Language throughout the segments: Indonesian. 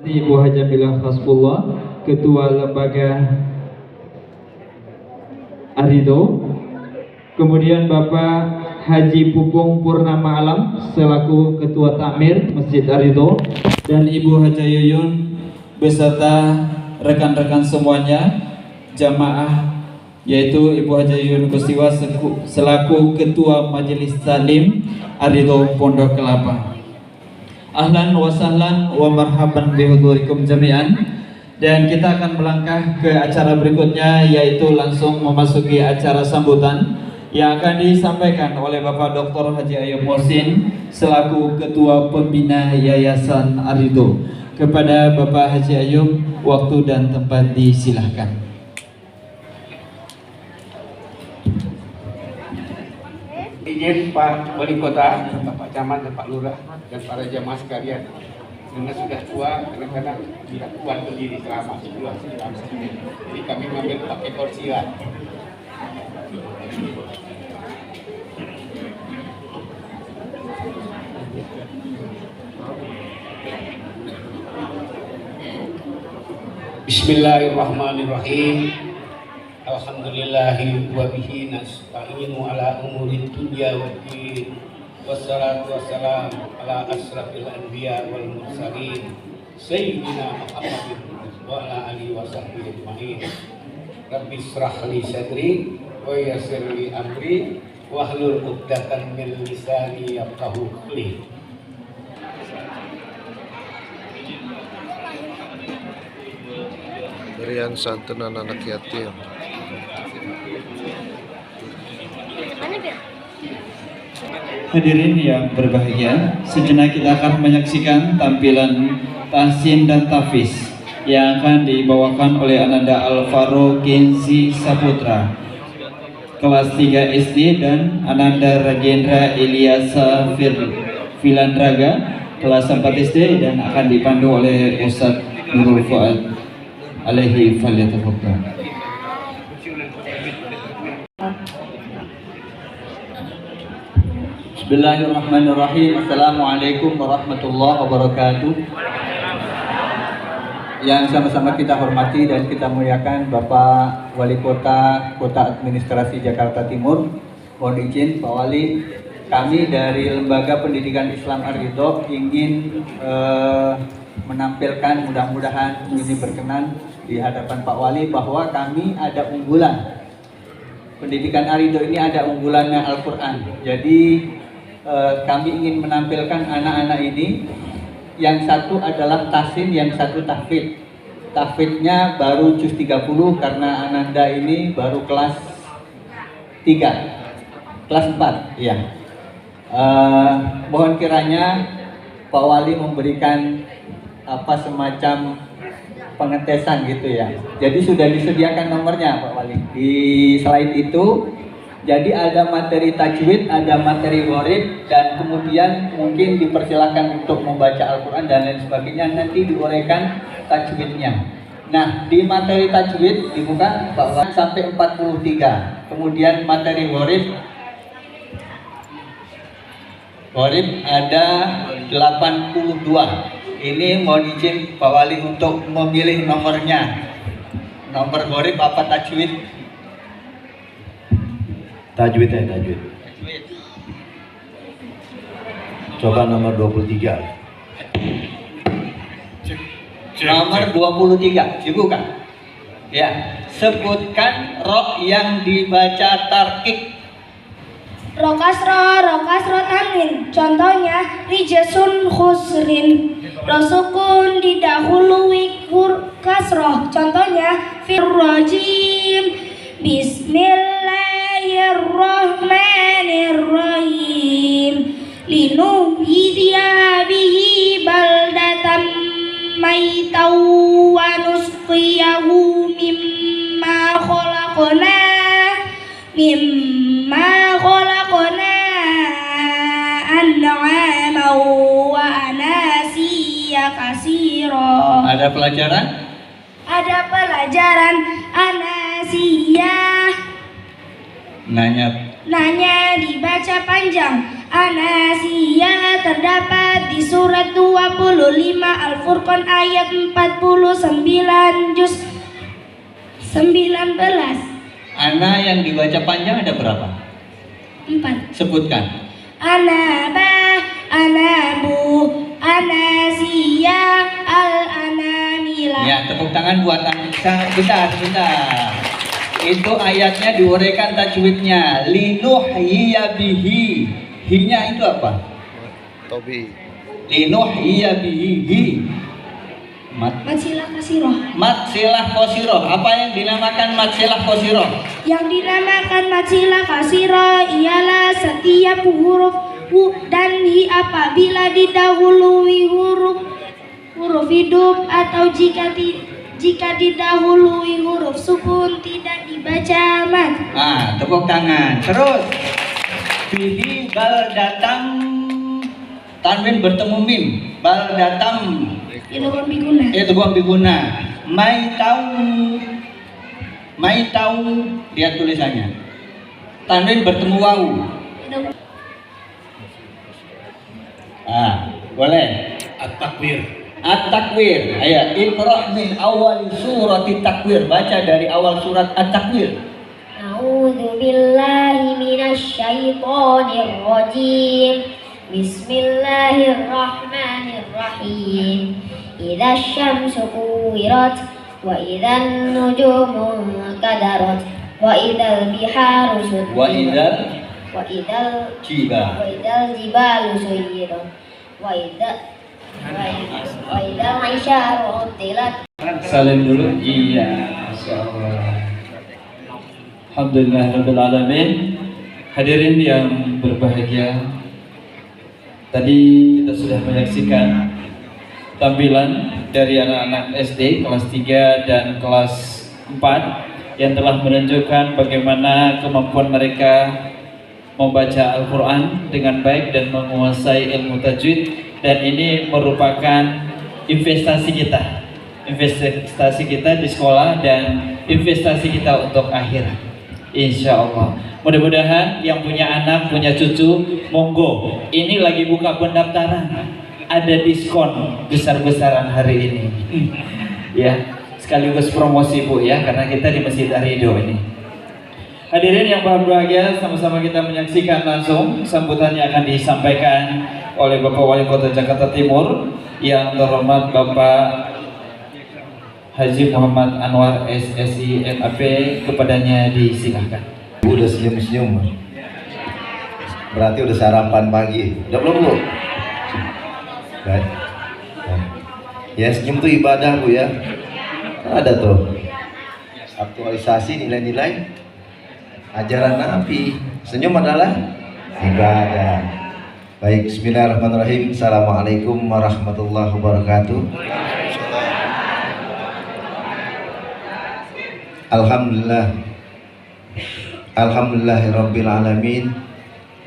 Ibu Hajamilah Hasbullah, Ketua Lembaga Arido. Kemudian Bapak Haji Pupung Purnama Alam selaku Ketua Takmir Masjid Arido, dan Ibu Haja Yuyun beserta rekan-rekan semuanya jamaah, yaitu Ibu Haja Yuyun Kustiwa selaku Ketua Majelis Taklim Arido Pondok Kelapa. Ahlan wa sahlan wa marhaban bihudurikum jami'an. Dan kita akan melangkah ke acara berikutnya, yaitu langsung memasuki acara sambutan yang akan disampaikan oleh Bapak Dr. Haji Ayub Mohsin selaku Ketua Pembina Yayasan Arido. Kepada Bapak Haji Ayub, waktu dan tempat disilahkan. Izin Pak Wali Kota, Pak Camat, dan Pak Lurah, dan para jamaah sekalian, karena sudah tua, kadang-kadang tidak kuat berdiri selama sebulan. Jadi kami mengambil pakai kursilah. Bismillahirrahmanirrahim. Alhamdulillahi wa bihi nasta'inu ala umuri dunya waddin. Wassalatu wassalamu ala asrafil anbiya wal mursalin sayyidina Muhammadin wa ala alihi wa sahbihi ajma'in. Rabbi israh li sadri wa yassir li amri wahlul 'uqdatam min lisani yafqahu qawli. Berian santunan anak yatim. Hadirin yang berbahagia, sejenak kita akan menyaksikan tampilan tahsin dan tafis yang akan dibawakan oleh Ananda Alvaro Kenzi Saputra kelas 3 SD dan Ananda Rajendra Ilyasa Filandraga kelas 4 SD, dan akan dipandu oleh Ustadz Nurul Fuad alaihi falyatafaddal. Bismillahirrahmanirrahim. Assalamualaikum warahmatullahi wabarakatuh. Yang sama-sama kita hormati dan kita muliakan Bapak Wali Kota Administrasi Jakarta Timur. Mohon izin Pak Wali, kami dari Lembaga Pendidikan Islam Arido ingin menampilkan, mudah-mudahan ini berkenan di hadapan Pak Wali, bahwa kami ada unggulan. Pendidikan Arido ini ada unggulannya Al-Quran. Jadi kami ingin menampilkan anak-anak ini, yang satu adalah tahsin, yang satu tahfidz. Tahfidznya baru juz 30 karena Ananda ini baru kelas 3, kelas 4 ya. Mohon kiranya Pak Wali memberikan semacam pengetesan gitu ya. Jadi sudah disediakan nomornya Pak Wali. Selain itu, jadi ada materi tajwid, ada materi gharib, dan kemudian mungkin dipersilakan untuk membaca Al-Quran dan lain sebagainya. Nanti diuraikan tajwidnya. Nah, di materi tajwid dibuka bahwa sampai 43. Kemudian materi gharib ada 82. Ini mohon izin Pak Wali untuk memilih nomornya. Nomor gharib apa tajwid? Tajwid. Coba nomor 23. Nomor 23 dibuka. Ya, sebutkan ro yang dibaca tarkik. Rokasro tanwin. Contohnya rijasun khusrin. Rosukun didahului kasroh. Contohnya firrojim. Bismillahirrahmanirrahim. Linuhyiya bihi baldatan maitau wa nusqiyahu mimma khalaqna an'ama wa anasiya katsira. Ada pelajaran? Ada pelajaran anasiyah. Nanya dibaca panjang. An-Nasiyah terdapat di surat 25 Al-Furqan ayat 49 juz 19. Ana yang dibaca panjang ada berapa? 4. Sebutkan. Anaba, anabu, anasiyah, al-anamila. Ya, tepuk tangan buat sebentar. Itu ayatnya diuraikan tajwidnya. Linuhyiya bihi. Hi-nya itu apa? Tobi. Linuhyiya bihi. Hi. Matsilah kasiroh. Matsilah kosiroh. Apa yang dinamakan matsilah kosiroh? Yang dinamakan matsilah kasiroh ialah setiap huruf dan hi apabila didahului huruf hidup atau jika didahului huruf sukun tidak dibaca mad. Tepuk tangan. Terus bihi bal datang, tanwin bertemu mim. Bal datang Itu biguna. itu biguna. Mai tahu lihat tulisannya. Tanwin bertemu wawu. Boleh. At-takbir. At-takwir. Ayo, iqra min awal surat at-takwir. Baca dari awal surat at-takwir. A'udzu billahi minasy syaithanir rajim. Bismillahirrahmanirrahim. Idza syamsu kuwirat wa idzan nujumu kadarat wa idzal biharu Wa sujirat idzal wa jiba. idzal jibalu suyirat wa idzal isyaru utilat. Salim dulu. Iya, Masya Allah. Alhamdulillahirrahmanirrahim. Hadirin yang berbahagia, tadi kita sudah menyaksikan tampilan dari anak-anak SD kelas 3 dan kelas 4 yang telah menunjukkan bagaimana kemampuan mereka membaca Al-Quran dengan baik dan menguasai ilmu tajwid, dan ini merupakan investasi kita di sekolah dan investasi kita untuk akhirat, insya Allah. Mudah-mudahan yang punya anak, punya cucu, monggo, ini lagi buka pendaftaran, ada diskon besar-besaran hari ini. Ya, sekaligus promosi Bu ya, karena kita di Masjid Ar-Ridho ini. Hadirin yang berbahagia, sama-sama kita menyaksikan langsung sambutannya akan disampaikan oleh Bapak Wali Kota Jakarta Timur yang terhormat Bapak Haji Muhammad Anwar SSI MAP, kepadanya disilahkan. Udah senyum-senyum. Berarti udah sarapan pagi. Udah belum Bu? Baik. Ya, senyum tuh ibadah Bu ya. Ada tuh aktualisasi nilai-nilai ajaran Nabi. Senyum adalah ibadah. Baik, bismillahirrahmanirrahim. Assalamualaikum warahmatullahi wabarakatuh. Alhamdulillahirabbil alamin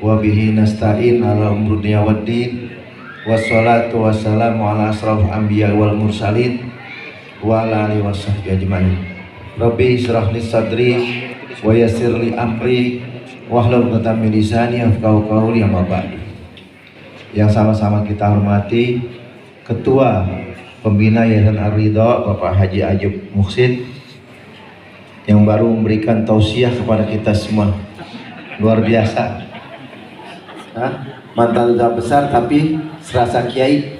wa bihi nasta'in ala umuri dunya waddin. Wassalatu wassalamu ala asrofil anbiya wal mursalin wa ala alihi washabbihi ajmain. Rabbi israh li sadri wa yassir li amri wahlul 'uqdatam min lisani yafqahu qawli, amma ba'du. Yang sama-sama kita hormati Ketua Pembina Yayasan Ar-Ridho Bapak Haji Ayub Muhsin yang baru memberikan tausiah kepada kita semua, luar biasa. Mantan duta besar tapi serasa kiai.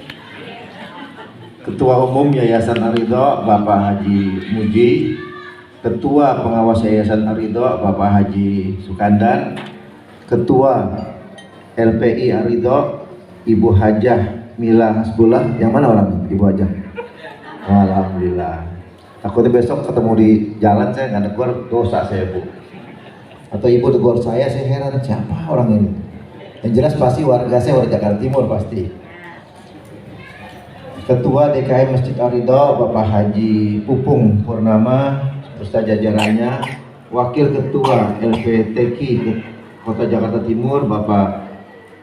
Ketua Umum Yayasan Ar-Ridho Bapak Haji Muji, Ketua Pengawas Yayasan Ar-Ridho Bapak Haji Sukandar, Ketua LPI Ar-Ridho Ibu Hajah Mila Hasbullah. Yang mana orang Ibu Hajah? Alhamdulillah. Takutnya besok ketemu di jalan saya nggak negur, dosa saya Bu. Atau Ibu tegur saya heran siapa orang ini. Yang jelas pasti warga saya warga Jakarta Timur pasti. Ketua DKM Masjid Ar-Ridho Bapak Haji Pupung Purnama beserta jajarannya, Wakil Ketua LPTQ Kota Jakarta Timur Bapak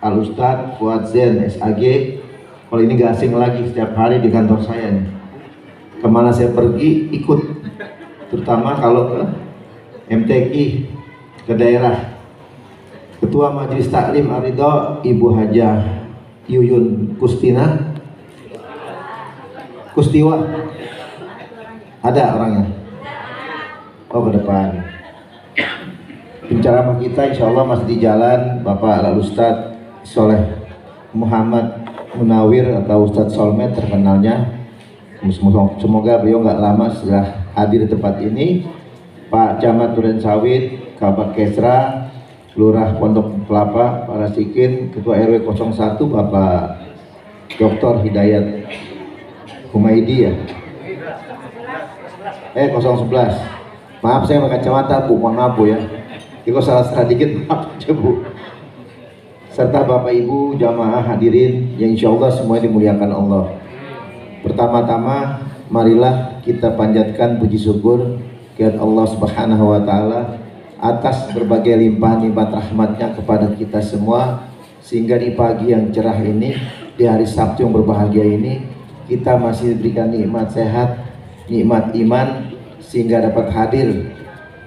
Al-Ustadz Fuad Zen SAG. Kalau ini gak asing lagi, setiap hari di kantor saya nih. Kemana saya pergi ikut, terutama kalau ke MTQ ke daerah. Ketua Majelis Taklim Ar-Ridho Ibu Hajah Yuyun Kustiwa. Ada orangnya? Oh, ke depan. Penceramah kita insya Allah masih di jalan, Bapak Al-Ustadz Soleh Muhammad Munawir atau Ustadz Solmed terkenalnya. Semoga beliau nggak lama sudah hadir di tempat ini. Pak Camat Duren Sawit, Kabak Kesra, Lurah Pondok Kelapa, Pak Rasikin, Ketua RW 01 Bapak Dr. Hidayat Humaidi ya. 011. Maaf saya pakai kacamata Bu, mohon maaf Bu ya. Jika salah dikit maaf aja Bu. Serta Bapak Ibu jamaah hadirin yang insya Allah semua dimuliakan Allah. Pertama-tama marilah kita panjatkan puji syukur kepada Allah Subhanahu wa Ta'ala atas berbagai limpahan-limpahan rahmatnya kepada kita semua, sehingga di pagi yang cerah ini, di hari Sabtu yang berbahagia ini, kita masih diberikan nikmat sehat, nikmat iman, sehingga dapat hadir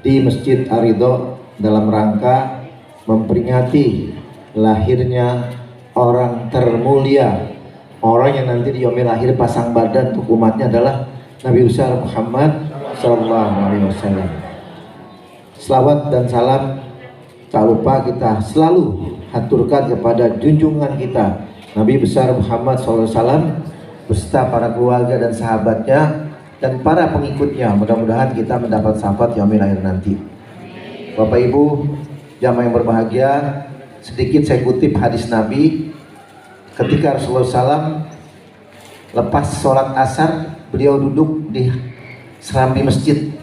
di Masjid Ar-Ridho dalam rangka memperingati lahirnya orang termulia, orang yang nanti di yaumil akhir pasang badan untuk umatnya adalah Nabi besar Muhammad SAW. Selawat dan salam tak lupa kita selalu haturkan kepada junjungan kita Nabi besar Muhammad SAW beserta para keluarga dan sahabatnya dan para pengikutnya. Mudah-mudahan kita mendapat syafaat yaumil akhir nanti. Bapak Ibu jamaah yang berbahagia, sedikit saya kutip hadis Nabi ketika Rasulullah SAW lepas sholat asar, beliau duduk di serambi masjid.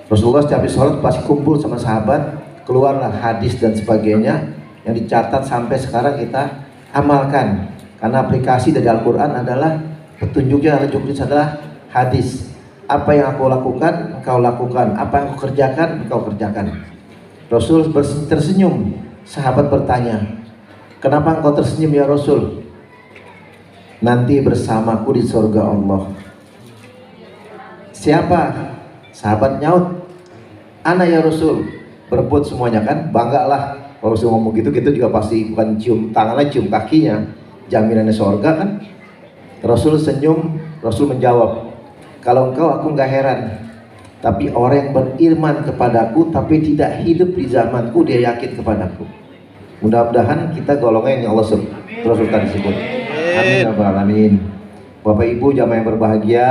Rasulullah setiap sholat pasti kumpul sama sahabat, keluarlah hadis dan sebagainya yang dicatat sampai sekarang kita amalkan, karena aplikasi dari Al-Quran adalah petunjuknya adalah hadis. Apa yang aku lakukan, engkau lakukan. Apa yang aku kerjakan, engkau kerjakan. Rasul tersenyum. Sahabat bertanya, kenapa engkau tersenyum ya Rasul? Nanti bersamaku di surga Allah. Siapa? Sahabat nyaut, ana ya Rasul. Berebut semuanya kan, banggalah. Kalau Rasul ngomong gitu, kita juga pasti bukan cium tangannya, cium kakinya. Jaminannya surga kan. Rasul senyum, Rasul menjawab, kalau engkau aku nggak heran, tapi orang yang beriman kepadaku tapi tidak hidup di zamanku, dia yakin kepadaku. Mudah-mudahan kita golongan yang Allah Rasul tadi sebut. Amin ya rabbal alamin. Bapak Ibu jamaah yang berbahagia,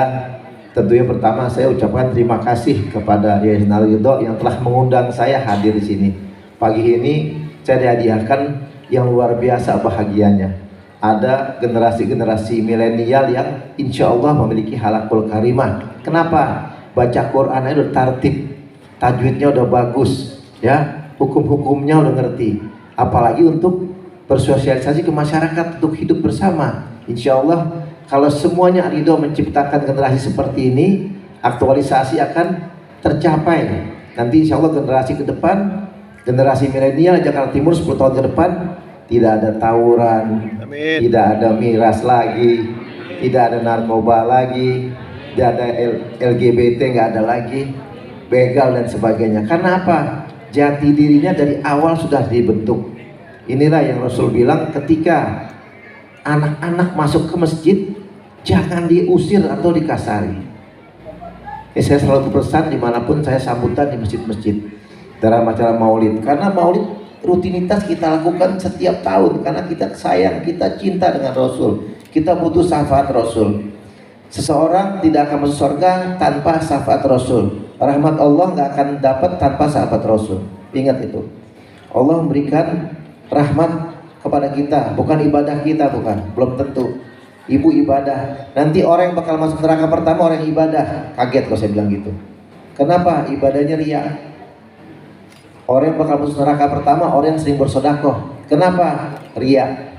tentunya pertama saya ucapkan terima kasih kepada Yayasan Ar-Ridho yang telah mengundang saya hadir di sini. Pagi ini saya dihadiahkan yang luar biasa bahagianya. Ada generasi-generasi milenial yang insya Allah memiliki halakul karimah. Kenapa? Baca Qurannya udah tertib, tajwidnya udah bagus, ya, hukum-hukumnya udah ngerti. Apalagi untuk bersosialisasi ke masyarakat untuk hidup bersama. Insya Allah kalau semuanya Ar-Ridho menciptakan generasi seperti ini, aktualisasi akan tercapai. Nanti insya Allah generasi ke depan, generasi milenial Jakarta Timur 10 tahun ke depan, tidak ada tawuran, amin, tidak ada miras lagi, tidak ada narkoba lagi, tidak ada LGBT, nggak ada lagi, begal dan sebagainya. Karena apa? Jati dirinya dari awal sudah dibentuk. Inilah yang Rasul bilang, ketika anak-anak masuk ke masjid, jangan diusir atau dikasari. Saya selalu berpesan dimanapun saya sambutan di masjid-masjid dalam acara maulid, karena maulid rutinitas kita lakukan setiap tahun karena kita sayang, kita cinta dengan Rasul, kita butuh syafaat Rasul. Seseorang tidak akan masuk surga tanpa syafaat Rasul. Rahmat Allah nggak akan dapat tanpa syafaat Rasul. Ingat itu. Allah memberikan rahmat kepada kita, bukan ibadah kita, bukan, belum tentu. Ibu ibadah, nanti orang yang bakal masuk neraka pertama orang yang ibadah. Kaget kalau saya bilang gitu. Kenapa? Ibadahnya riya. Orang yang bakal masuk neraka pertama orang yang sering bersedekah. Kenapa? Riya.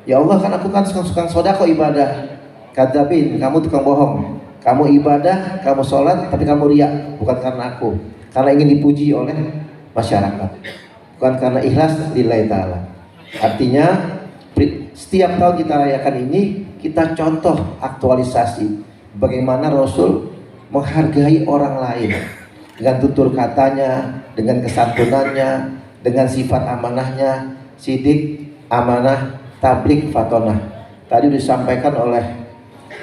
Ya Allah, kan aku kan suka sedekah ibadah. Kadzabin, kamu tukang bohong. Kamu ibadah, kamu sholat, tapi kamu riya. Bukan karena aku, karena ingin dipuji oleh masyarakat, bukan karena ikhlas lillahi ta'ala. Artinya setiap tahun kita rayakan ini, kita contoh aktualisasi bagaimana Rasul menghargai orang lain dengan tutur katanya, dengan kesantunannya, dengan sifat amanahnya, sidik, amanah, tablik, fatonah. Tadi disampaikan oleh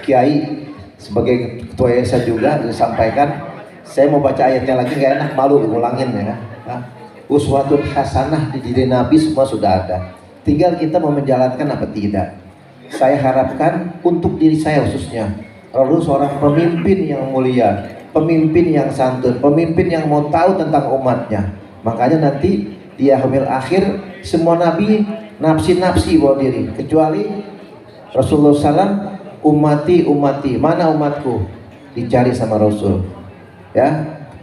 Kiai sebagai ketua yayasan juga disampaikan. Saya mau baca ayatnya lagi, nggak enak, malu ngulangin ya. Uswatun hasanah di diri Nabi semua sudah ada. Tinggal kita mau menjalankan apa tidak. Saya harapkan untuk diri saya khususnya, lalu seorang pemimpin yang mulia, pemimpin yang santun, pemimpin yang mau tahu tentang umatnya. Makanya nanti di yaumil akhir semua nabi nafsi-nafsi bawa diri, kecuali Rasulullah SAW, umati, mana umatku, dicari sama Rasul. Ya,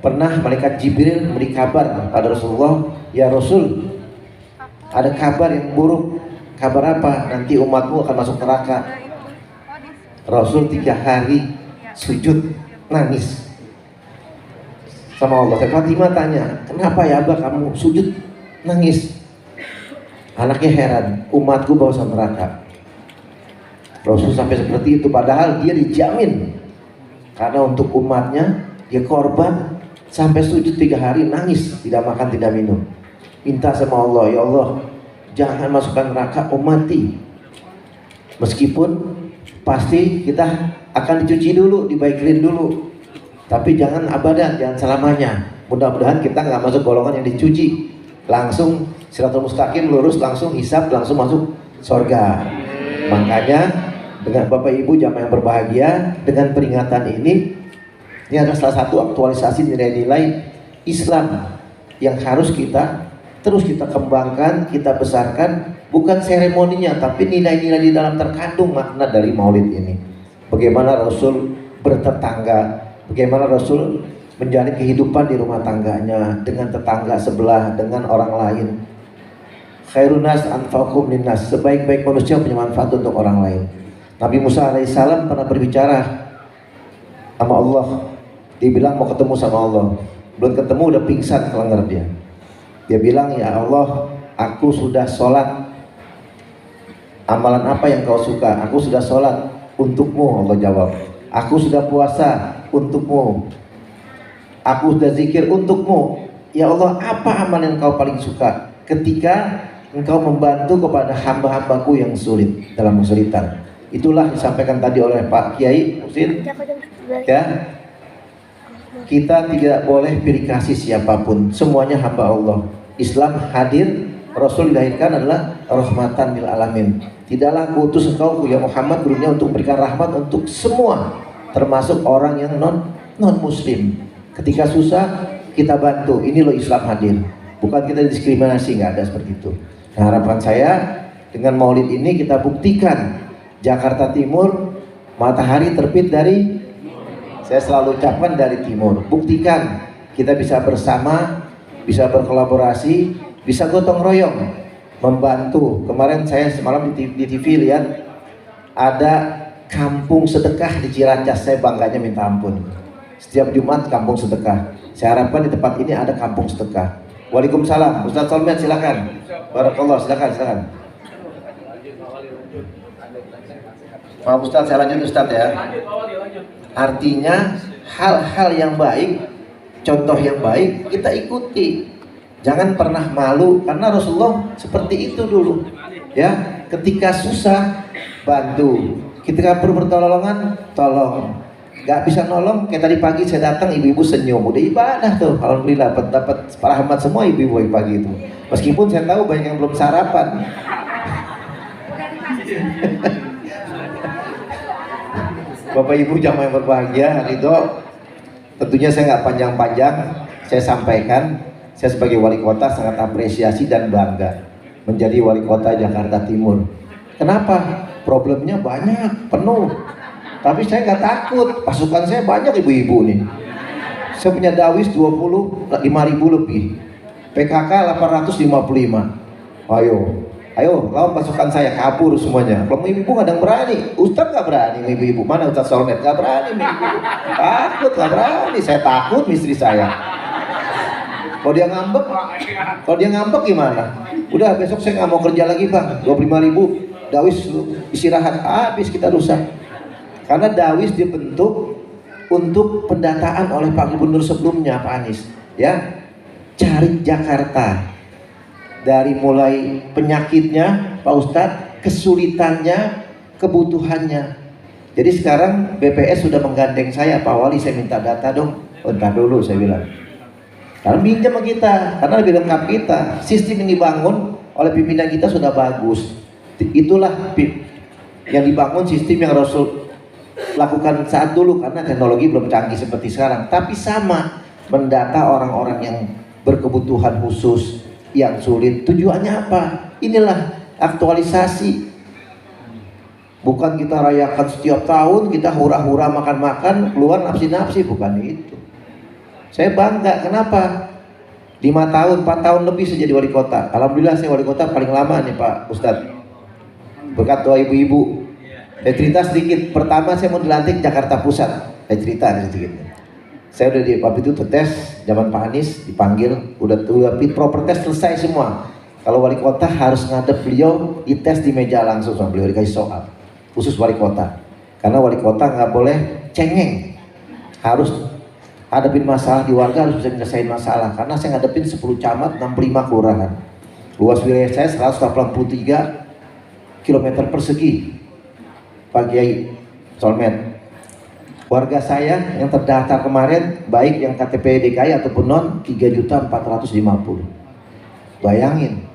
pernah malaikat Jibril memberi kabar pada Rasulullah, ya Rasul, ada kabar yang buruk. Kabar apa? Nanti umatmu akan masuk neraka. Rasul 3 hari sujud nangis sama Allah. Fatimah tanya, kenapa ya Abah kamu sujud nangis? Anaknya heran, umatku bawa masuk neraka. Rasul sampai seperti itu, padahal dia dijamin karena untuk umatnya dia korban sampai sujud 3 hari nangis, tidak makan tidak minum, minta sama Allah, ya Allah jangan masukkan neraka ummati. Meskipun pasti kita akan dicuci dulu, dibaikin dulu, tapi jangan abadan, jangan selamanya. Mudah-mudahan kita nggak masuk golongan yang dicuci, langsung siratul mustaqim lurus, langsung hisab, langsung masuk surga. Makanya dengan Bapak Ibu jamaah yang berbahagia, dengan peringatan ini adalah salah satu aktualisasi nilai-nilai Islam yang harus kita terus kita kembangkan, kita besarkan, bukan seremoninya, tapi nilai-nilai di dalam terkandung makna dari Maulid ini. Bagaimana Rasul bertetangga, bagaimana Rasul menjalin kehidupan di rumah tangganya, dengan tetangga sebelah, dengan orang lain. Khairun nas anfa'uhum linnas, sebaik-baik manusia punya manfaat untuk orang lain. Nabi Musa alaihissalam pernah berbicara sama Allah. Dia bilang mau ketemu sama Allah, belum ketemu udah pingsan kelengar dia. Dia bilang, ya Allah, aku sudah sholat. Amalan apa yang kau suka? Aku sudah sholat untukmu, Allah jawab. Aku sudah puasa untukmu. Aku sudah zikir untukmu. Ya Allah, apa amal yang kau paling suka ketika engkau membantu kepada hamba-hambaku yang sulit, dalam kesulitan? Itulah disampaikan tadi oleh Pak Kiai Husin. Ya, kita tidak boleh pilih kasih siapapun, semuanya hamba Allah. Islam hadir, Rasul dilahirkan adalah rahmatan lil alamin. Tidaklah kuutus engkau ya Muhammad dunia untuk memberikan rahmat untuk semua, termasuk orang yang non muslim. Ketika susah kita bantu. Ini loh Islam hadir, bukan kita diskriminasi, nggak ada seperti itu. Nah, harapan saya dengan Maulid ini kita buktikan Jakarta Timur matahari terbit dari, saya selalu ucapkan, dari timur. Buktikan kita bisa bersama, bisa berkolaborasi, bisa gotong royong, membantu. Kemarin saya semalam di TV lihat ada kampung sedekah di Ciracas, saya bangganya minta ampun. Setiap Jumat kampung sedekah. Saya harapkan di tempat ini ada kampung sedekah. Waalaikumsalam, Ustaz Solmed silakan. Barakallah, silakan. Maaf Ustaz, saya lanjut Ustaz ya. Artinya hal-hal yang baik, contoh yang baik kita ikuti. Jangan pernah malu, karena Rasulullah seperti itu dulu. Ya, ketika susah bantu, ketika perlu pertolongan tolong. Gak bisa nolong, kayak tadi pagi saya datang ibu-ibu senyum, udah ibadah tuh. Alhamdulillah dapat rahmat semua ibu-ibu pagi itu. Meskipun saya tahu banyak yang belum sarapan. Bapak Ibu jamaah yang berbahagia, Ridho, tentunya saya nggak panjang-panjang, saya sampaikan, saya sebagai wali kota sangat apresiasi dan bangga menjadi wali kota Jakarta Timur. Kenapa? Problemnya banyak, penuh, tapi saya nggak takut. Pasukan saya banyak ibu-ibu nih. Saya punya dawis 25.000 lebih, PKK 855. Ayo, lawan pasukan saya, kabur semuanya. Kalau ibu-ibu kadang berani, Ustaz nggak berani, ibu-ibu mana Ustaz Solmed nggak berani, takut, nggak berani. Saya takut istri saya. Kalau dia ngambek gimana? Udah besok saya nggak mau kerja lagi bang. 25.000 dawis istirahat, habis kita rusak. Karena dawis dibentuk untuk pendataan oleh Pak Gubernur sebelumnya, Pak Anies. Ya, cari Jakarta. dari mulai penyakitnya Pak Ustadz, kesulitannya, kebutuhannya. Jadi sekarang BPS sudah menggandeng saya, Pak Wali saya minta data dong. Bentar dulu saya bilang, karena pinjam sama kita, karena lebih lengkap kita. Sistem yang dibangun oleh pimpinan kita sudah bagus. Itulah yang dibangun sistem yang Rasul lakukan saat dulu, karena teknologi belum canggih seperti sekarang. Tapi sama, mendata orang-orang yang berkebutuhan khusus, yang sulit. Tujuannya apa? Inilah aktualisasi. Bukan kita rayakan setiap tahun, kita hura-hura makan-makan, keluar nafsi-nafsi, bukan itu. Saya bangga, kenapa? 5 tahun, 4 tahun lebih saya jadi wali kota. Alhamdulillah saya wali kota paling lama nih Pak Ustadz. Berkat doa ibu-ibu. Saya cerita sedikit, pertama saya mau dilantik Jakarta Pusat. Saya cerita sedikit. Saya udah di waktu itu tes, zaman Pak Anies dipanggil, udah fit proper test selesai semua. Kalau wali kota harus ngadep beliau, dites di meja langsung sama beliau, dikasih soal. Khusus wali kota, karena wali kota nggak boleh cengeng, harus hadapin masalah di warga, harus bisa menyelesaikan masalah. Karena saya ngadepin 10 camat, 65 kelurahan, luas wilayah saya 183 km persegi, Pak Kiai Solmed. Warga saya yang terdaftar kemarin, baik yang KTP DKI ataupun non, 3.450.000. Bayangin,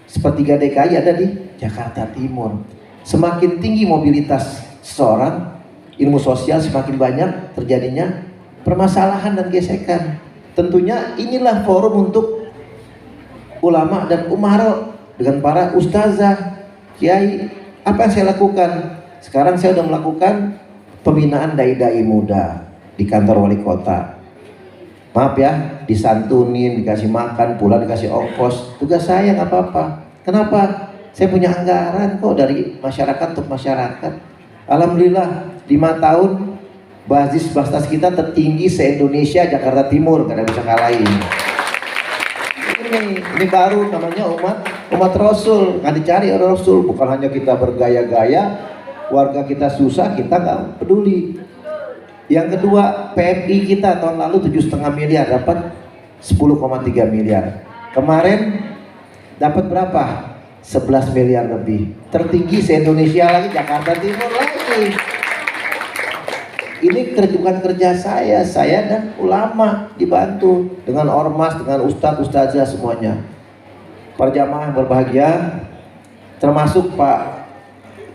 sepertiga DKI ada di Jakarta Timur. Semakin tinggi mobilitas seseorang, ilmu sosial semakin banyak terjadinya permasalahan dan gesekan. Tentunya inilah forum untuk ulama dan umaro dengan para ustazah, kiai. Apa yang saya lakukan? Sekarang saya sudah melakukan pembinaan dai-dai muda di kantor wali kota. Maaf ya, disantunin, dikasih makan, pulang dikasih ongkos. Tugas saya nggak apa-apa. Kenapa? Saya punya anggaran kok dari masyarakat untuk masyarakat. Alhamdulillah 5 tahun basis basnas kita tertinggi se-Indonesia, Jakarta Timur, gak ada bisa kalahin. Ini baru namanya umat Rasul, nggak dicari orang Rasul. Bukan hanya kita bergaya-gaya, warga kita susah kita nggak peduli. Yang kedua, PMI kita tahun lalu 7,5 miliar, dapat 10,3 miliar. Kemarin dapat berapa? 11 miliar lebih. Tertinggi se-Indonesia lagi, Jakarta Timur lagi. Ini bukan kerja saya dan ulama dibantu dengan ormas, dengan ustadz, ustazah semuanya. Para jamaah berbahagia, termasuk Pak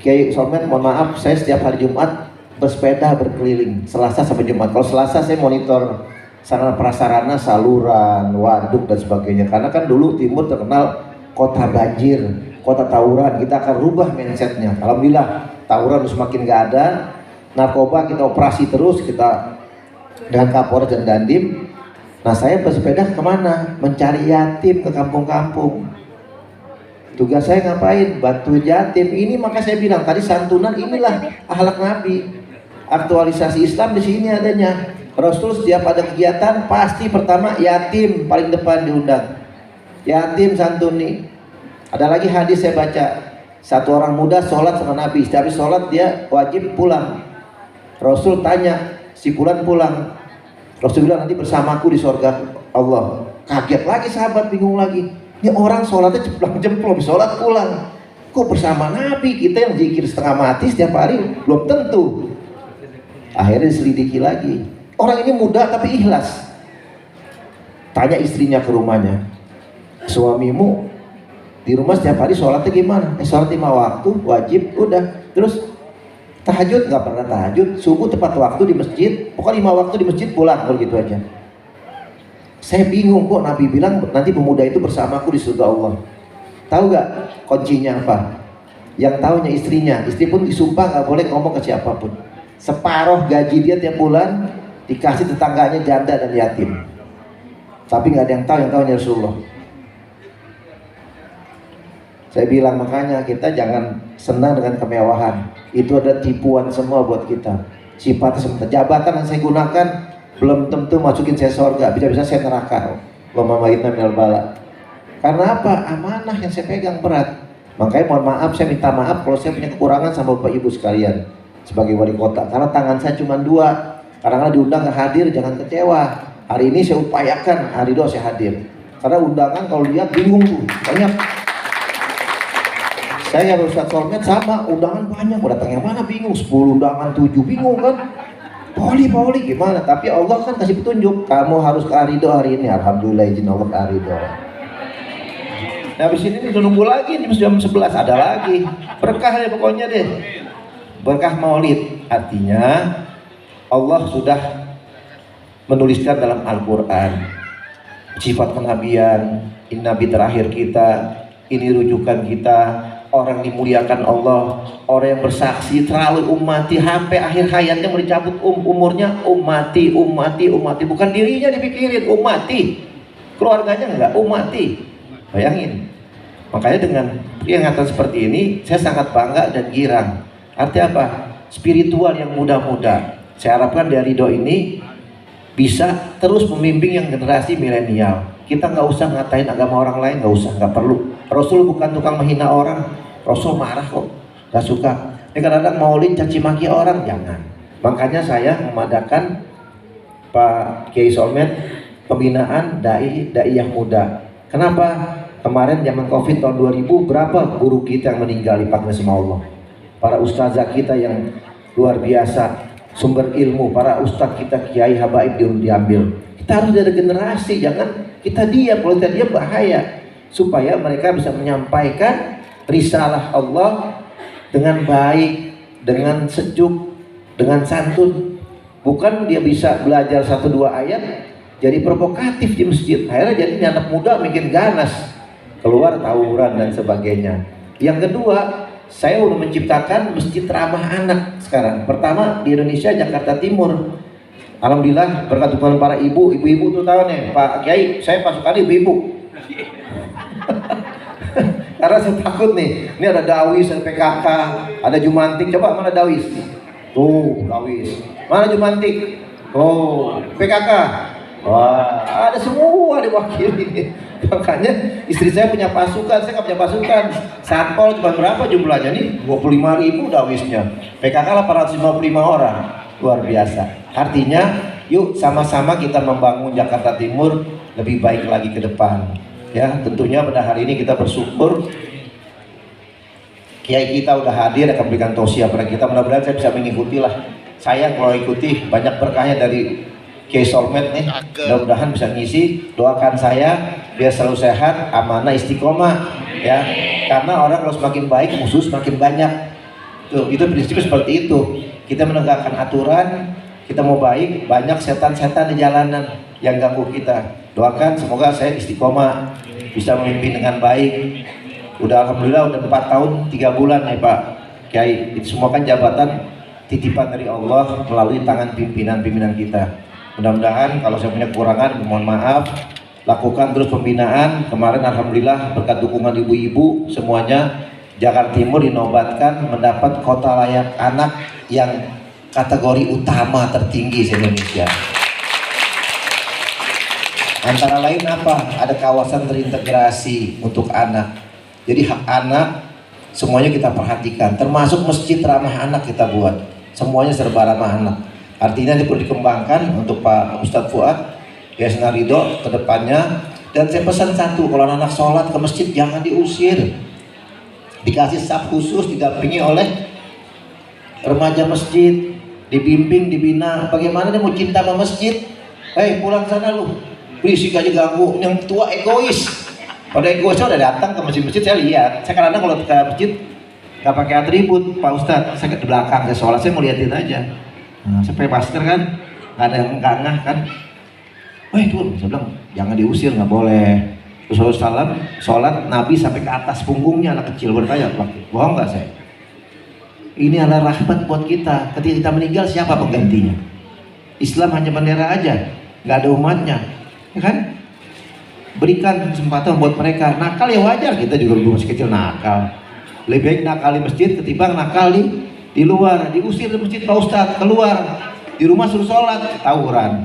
Kiai Solmed, mohon maaf, saya setiap hari Jumat bersepeda berkeliling, Selasa sampai Jumat. Kalau Selasa saya monitor sarana prasarana, saluran, waduk dan sebagainya. Karena kan dulu Timur terkenal kota banjir, kota tawuran. Kita akan rubah mindsetnya. Alhamdulillah tawuran semakin gak ada, narkoba kita operasi terus, kita dengan Kapolres dan Dandim. Nah saya bersepeda kemana? Mencari yatim ke kampung-kampung. Tugas saya ngapain? Bantu yatim. Ini maka saya bilang tadi santunan, inilah akhlak Nabi. Aktualisasi Islam di sini adanya. Rasul setiap ada kegiatan pasti pertama yatim paling depan diundang. Yatim santuni. Ada lagi hadis saya baca, satu orang muda sholat sama Nabi, setiap sholat dia wajib pulang. Rasul tanya, si fulan pulang. Rasul bilang nanti bersamaku di surga Allah. Kaget lagi sahabat, bingung lagi. Ini orang sholatnya jemplang-jemplung, sholat pulang. Kok bersama Nabi? Kita yang zikir setengah mati setiap hari belum tentu. Akhirnya diselidiki lagi. Orang ini muda tapi ikhlas. Tanya istrinya ke rumahnya, suamimu di rumah setiap hari sholatnya gimana? Sholat 5 waktu wajib, udah. Terus tahajud nggak pernah tahajud, subuh tepat waktu di masjid, pokoknya 5 waktu di masjid pulang, begitu aja. Saya bingung kok Nabi bilang nanti pemuda itu bersamaku di surga Allah. Tahu nggak kuncinya apa? Yang tahunya istrinya. Istri pun disumpah nggak boleh ngomong ke siapapun. Separuh gaji dia tiap bulan dikasih tetangganya janda dan yatim. Tapi nggak ada yang tahu, yang tahunya Rasulullah. Saya bilang makanya kita jangan senang dengan kemewahan. Itu ada tipuan semua buat kita. Sifatnya sementara. Jabatan yang saya gunakan belum tentu masukin saya surga, bisa-bisa saya neraka. Allahumma ma'idna minal bala. Karena apa? Amanah yang saya pegang berat. Makanya mohon maaf, saya minta maaf kalau saya punya kekurangan sama Bapak Ibu sekalian sebagai wali kota. Karena tangan saya cuma 2. Kadang-kadang diundang nggak hadir, jangan kecewa. Hari ini saya upayakan, hari itu saya hadir. Karena undangan kalau lihat bingung tuh, banyak. Saya Ustadz Solmed sama, undangan banyak, mau datang yang mana bingung, 10 undangan 7 bingung kan. Pauli gimana? Tapi Allah kan kasih petunjuk, kamu harus ke Arido hari ini. Alhamdulillah izin Allah ke Arido. Nah habis ini nunggu lagi jam 11 ada lagi. Berkah ya pokoknya deh. Berkah Maulid, artinya Allah sudah menuliskan dalam Al-Quran sifat kenabian, ini nabi terakhir kita, ini rujukan kita, orang dimuliakan Allah, orang yang bersaksi terlalu ummati sampai akhir hayatnya mau dicabut umurnya, ummati, bukan dirinya dipikirin, ummati, keluarganya enggak, ummati. Bayangin. Makanya dengan peringatan seperti ini saya sangat bangga dan girang. Artinya apa? Spiritual yang muda-muda. Saya harapkan dari Ridho ini bisa terus membimbing yang generasi milenial. Kita nggak usah ngatain agama orang lain, nggak perlu. Rasul bukan tukang menghina orang. Rasul marah kok, nggak suka. Ini kadang-kadang maulid caci maki orang, jangan. Makanya saya memadakan Pak Kiai Solmed pembinaan daiyah muda. Kenapa? Kemarin zaman Covid tahun 2000 berapa guru kita yang meninggal dipanggil sama Allah. Para ustazah kita yang luar biasa, sumber ilmu, para ustadz kita kiai habaib diambil. Kita harus ada generasi, jangan kita diam. Kalau kita diam bahaya. Supaya mereka bisa menyampaikan risalah Allah dengan baik, dengan sejuk, dengan santun. Bukan dia bisa belajar 1-2 ayat jadi provokatif di masjid. Akhirnya jadi anak muda makin ganas, keluar tawuran dan sebagainya. Yang kedua, saya udah menciptakan masjid ramah anak sekarang. Pertama di Indonesia, Jakarta Timur. Alhamdulillah berkat dukungan para ibu-ibu tuh tahu nih, Pak Kiai, saya pasukan ibu-ibu. Karena saya takut nih, ini ada Dawis, ada PKK, ada Jumantik. Coba mana Dawis? Tuh, Dawis. Mana Jumantik? Oh, PKK. Wah, ada semua diwakili. Makanya istri saya punya pasukan, saya nggak punya pasukan. Satpol cuma berapa jumlahnya nih? 25.000 Dawisnya. PKK 855 orang, luar biasa. Artinya, yuk sama-sama kita membangun Jakarta Timur lebih baik lagi ke depan. Ya, tentunya pada hari ini kita bersyukur Kiai kita udah hadir akan berikan tausiah pada kita. Mudah-mudahan saya bisa mengikuti lah. Saya kalau ikuti banyak berkahnya dari Kiai Solmed nih, mudah-mudahan bisa ngisi. Doakan saya biar selalu sehat, amanah, istiqomah ya. Karena orang kalau semakin baik, musuh semakin banyak. Tuh, itu prinsipnya seperti itu. Kita menegakkan aturan, kita mau baik, banyak setan-setan di jalanan yang ganggu kita. Doakan semoga saya istiqomah, bisa memimpin dengan baik. Udah alhamdulillah udah 4 tahun 3 bulan nih Pak Kiai. Itu semua kan jabatan titipan dari Allah melalui tangan pimpinan-pimpinan kita. Mudah-mudahan kalau saya punya kekurangan mohon maaf. Lakukan terus pembinaan. Kemarin alhamdulillah berkat dukungan ibu-ibu semuanya, Jakarta Timur dinobatkan mendapat kota layak anak yang kategori utama tertinggi di Indonesia. Antara lain apa? Ada kawasan terintegrasi untuk anak. Jadi hak anak semuanya kita perhatikan, termasuk masjid ramah anak kita buat. Semuanya serba ramah anak. Artinya ini perlu dikembangkan untuk Pak Ustadz Fuad, Yayasan Ridho ke depannya. Dan saya pesan satu, kalau anak sholat ke masjid jangan diusir. Dikasih saf khusus, didampingi oleh remaja masjid, dibimbing, dibina. Bagaimana dia mau cinta sama masjid? Hei pulang sana lu, berisik aja ganggu. Yang tua egois. Pada egoisnya udah datang ke masjid-masjid, saya lihat. Saya kadang-kadang kalau ke masjid nggak pakai atribut, Pak Ustadz, saya ke belakang, saya sholat, saya mau liatin aja. Nah, saya pakai masker kan, nggak ada yang ngangah kan. Wah itu, saya bilang jangan diusir, nggak boleh. Terus salam, sholat Nabi sampai ke atas punggungnya, anak kecil bertanya, bohong nggak saya? Ini adalah rahmat buat kita. Ketika kita meninggal siapa penggantinya? Islam hanya bendera aja, nggak ada umatnya, ya kan? Berikan kesempatan buat mereka. Nakal ya wajar, kita juga dulu masih kecil nakal. Lebih baik nakal di masjid ketimbang nakal di luar. Diusir di masjid Pak Ustadz, keluar. Di rumah suruh sholat, tawuran.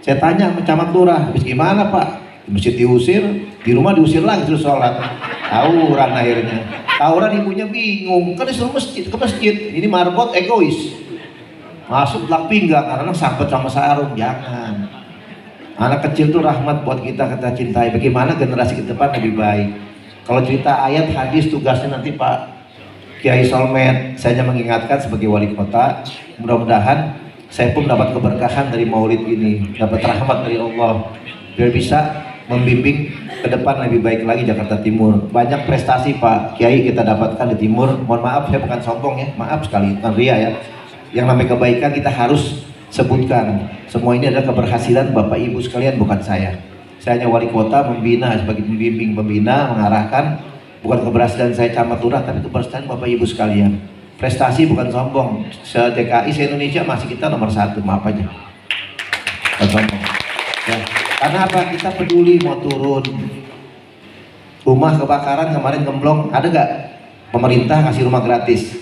Saya tanya sama camat lurah, habis gimana Pak? Di masjid diusir, di rumah diusir lagi suruh sholat. Tawuran akhirnya. Tawuran ibunya bingung, kan disuruh masjid ke masjid. Ini marbot egois. Masuk belak pinggang karena sambet sama sarung, jangan. Anak kecil tuh rahmat buat kita cintai. Bagaimana generasi ke depan lebih baik. Kalau cerita ayat hadis tugasnya nanti Pak Kiai Solmed. Saya hanya mengingatkan sebagai wali kota, mudah-mudahan saya pun dapat keberkahan dari maulid ini, dapat rahmat dari Allah, biar bisa membimbing ke depan lebih baik lagi Jakarta Timur. Banyak prestasi Pak Kiai kita dapatkan di Timur. Mohon maaf, saya bukan sombong ya, maaf sekali, bukan ria ya. Yang namanya kebaikan kita harus sebutkan. Semua ini adalah keberhasilan Bapak Ibu sekalian, bukan saya. Saya hanya wali kota membina, sebagai pembimbing, pembina, mengarahkan. Bukan keberhasilan saya camat lurah, tapi keberhasilan Bapak Ibu sekalian. Prestasi bukan sombong. Se-DKI, se-Indonesia masih kita nomor 1, maaf aja. Bukan sombong. Ya. Karena apa? Kita peduli mau turun. Rumah kebakaran kemarin gemblong, ada gak? Pemerintah kasih rumah gratis.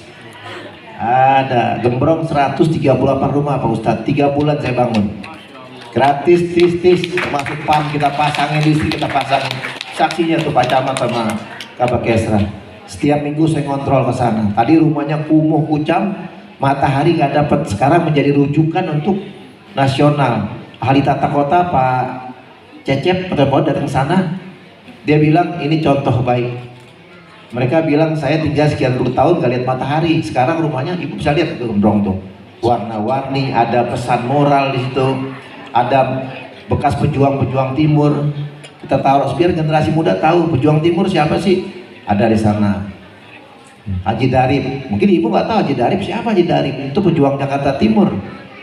Ada, gembrong 138 rumah Pak Ustadz, 3 bulan saya bangun. Gratis, tis, termasuk PAM kita pasangin, listrik kita pasangin. Saksinya tuh Pak Camat sama Kabak Kesra. Setiap minggu saya kontrol ke sana. Tadi rumahnya kumuh kucam, matahari nggak dapat. Sekarang menjadi rujukan untuk nasional. Ahli tata kota Pak Cecep datang ke sana. Dia bilang ini contoh baik. Mereka bilang saya tinggal sekian puluh tahun gak lihat matahari. Sekarang rumahnya ibu bisa lihat ke gembrong tuh, warna-warni, ada pesan moral di situ, ada bekas pejuang-pejuang timur. Kita taruh biar generasi muda tahu pejuang timur siapa sih. Ada di sana. Haji Darip. Mungkin ibu nggak tahu Haji Darip siapa. Haji Darip itu pejuang Jakarta Timur.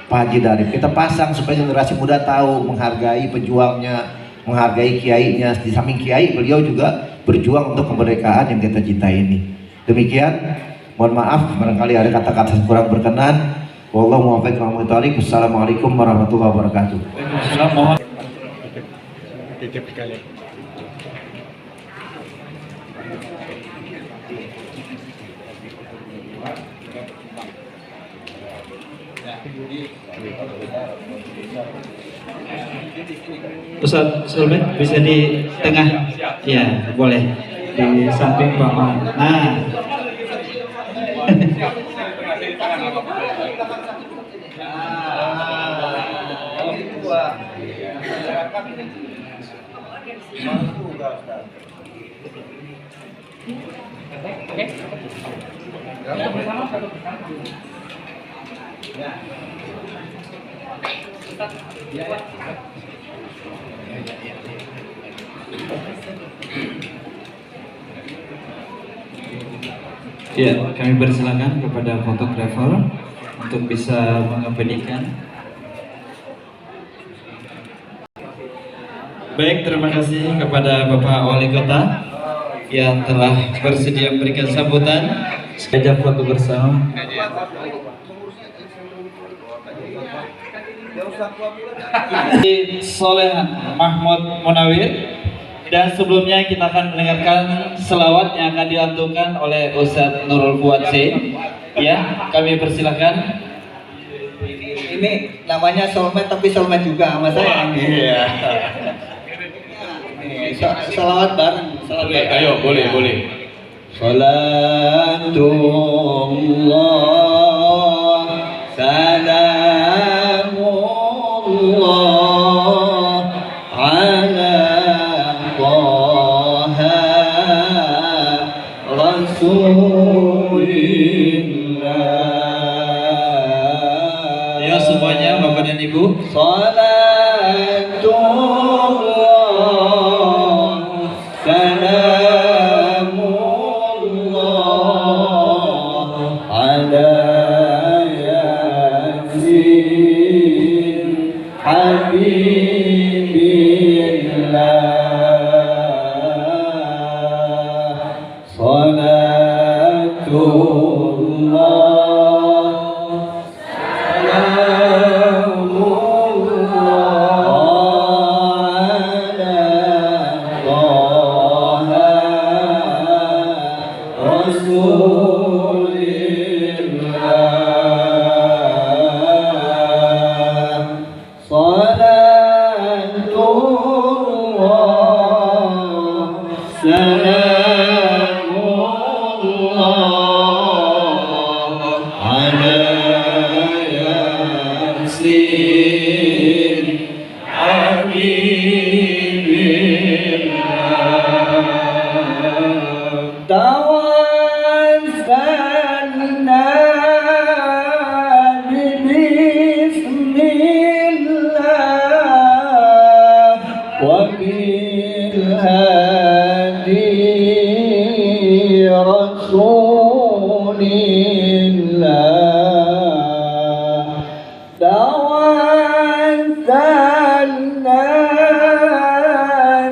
Pak Haji Darip kita pasang supaya generasi muda tahu, menghargai pejuangnya, menghargai kiainya. Di samping kiai beliau juga berjuang untuk kemerdekaan yang kita cintai ini. Demikian, mohon maaf barangkali ada kata-kata yang kurang berkenan. Wallahu muwaffiq wa muwaffiq. Wassalamualaikum warahmatullahi wabarakatuh. Waalaikumsalam. Mohon. Ustaz Sulmet bisa di tengah, ya boleh di samping Pak Mam. Nah, ya, kami persilakan kepada fotografer untuk bisa mengabadikan. Baik, terima kasih kepada Bapak Wali Kota yang telah bersedia memberikan sambutan. Sekejap foto bersama. Soleh Mahmud Munawir. Dan sebelumnya kita akan mendengarkan selawat yang akan dilantunkan oleh Ustadz Nurul Fuad C. Ya, kami persilahkan. Ini namanya Solmed tapi Solmed juga sama saya. Iya. Salawat bareng. Ayo, boleh. Salatullah salamullah ala Taha Rasulillah. Ya semuanya Bapak dan Ibu. Salatullah salamullah ala yasin habibillah. Salatullah Amin. بالهادي رسول الله توسلنا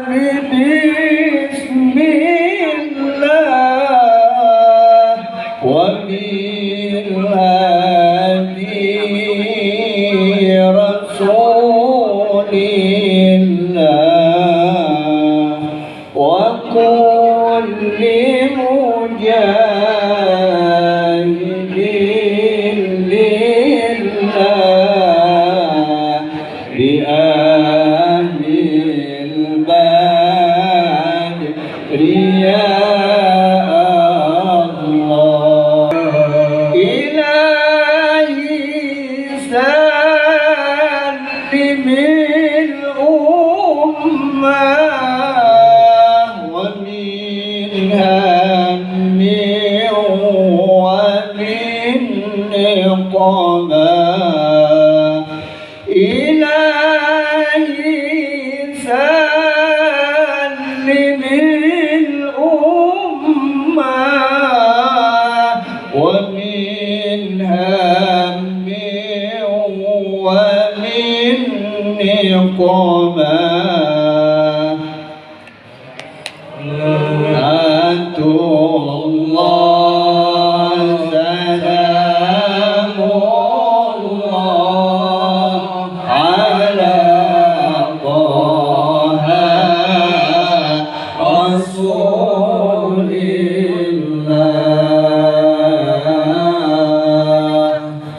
بسم الله وبالهادي رسول الله وكل مجاهد لله بأهل البدر يا الله إلهي سلم الأمة ومن هم ومن نقمة إلهي سلم الأمة ومن هم ومن نقمة الله سلام الله على طه رسول الله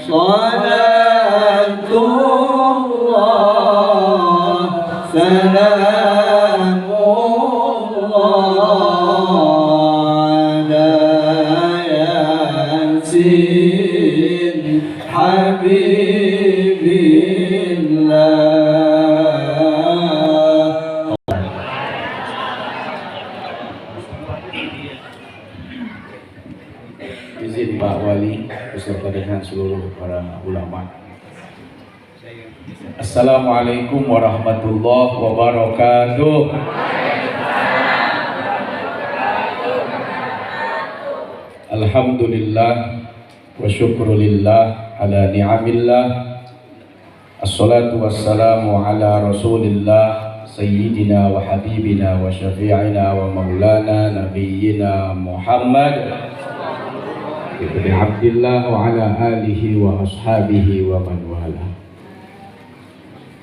صلاة الله سلام على ياسين حبيب الله. Izin Pak Wali beserta dengan seluruh para ulama. Assalamualaikum warahmatullahi wabarakatuh. Alhamdulillah wa syukrulillah ala ni'amillah. Assalatu wassalamu ala rasulillah sayyidina wa habibina wa syafi'ina wa maulana nabiyyina Muhammad ibn Abdillah wa ala alihi wa ashabihi wa man wala.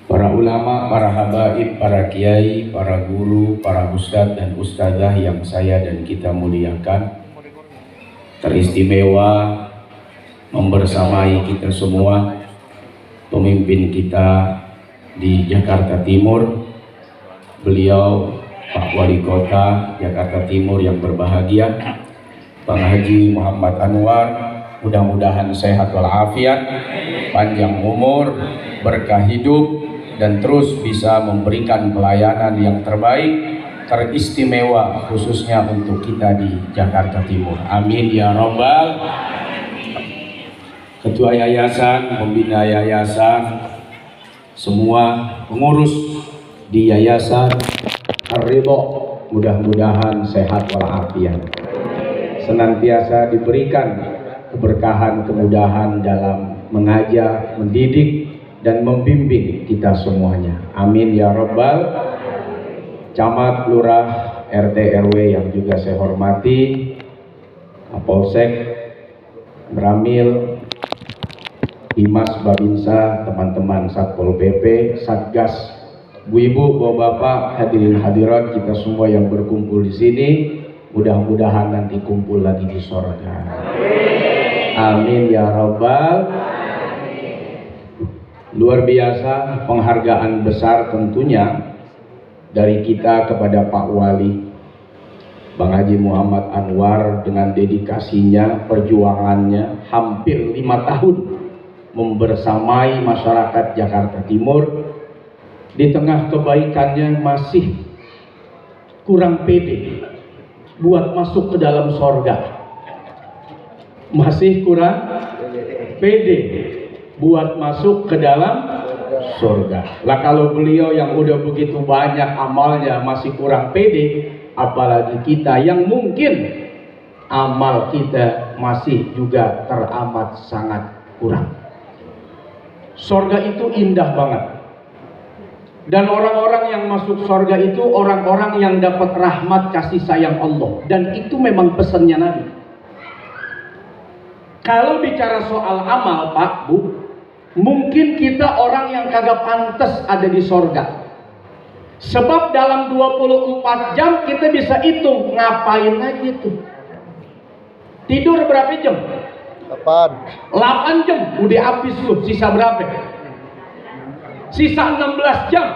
Para ulama, para habaib, para kiai, para guru, para ustadz dan ustadzah yang saya dan kita muliakan, teristimewa membersamai kita semua, pemimpin kita di Jakarta Timur, beliau Pak Wali Kota Jakarta Timur yang berbahagia, Bang Haji Muhammad Anwar, mudah-mudahan sehat walafiat, panjang umur, berkah hidup, dan terus bisa memberikan pelayanan yang terbaik, teristimewa khususnya untuk kita di Jakarta Timur. Amin ya Rabbal. Ketua yayasan, pembina yayasan, semua pengurus di yayasan Ar-Ridho, mudah-mudahan sehat walafiat, senantiasa diberikan keberkahan, kemudahan dalam mengajar, mendidik, dan membimbing kita semuanya. Amin ya Rabbal. Camat, lurah, RT, RW yang juga saya hormati, Kapolsek, Bramil, Dimas, Babinsa, teman-teman Satpol PP, Satgas, Bu Ibu, Bapak, hadirin hadirat, kita semua yang berkumpul di sini, mudah-mudahan nanti kumpul lagi di surga. Amin ya Rabbal. Luar biasa penghargaan besar tentunya dari kita kepada Pak Wali Bang Haji Muhammad Anwar dengan dedikasinya, perjuangannya hampir 5 tahun membersamai masyarakat Jakarta Timur. Di tengah kebaikannya masih kurang pede buat masuk ke dalam sorga, masih kurang pede buat masuk ke dalam surga. Lah kalau beliau yang udah begitu banyak amalnya masih kurang pede, apalagi kita yang mungkin amal kita masih juga teramat sangat kurang. Surga itu indah banget. Dan orang-orang yang masuk surga itu orang-orang yang dapat rahmat kasih sayang Allah. Dan itu memang pesannya Nabi. Kalau bicara soal amal Pak, Bu, mungkin kita orang yang kagak pantas ada di surga. Sebab dalam 24 jam kita bisa hitung ngapain aja tuh. Tidur berapa jam? 8 jam udah habis lu. Sisa berapa? Sisa 16 jam.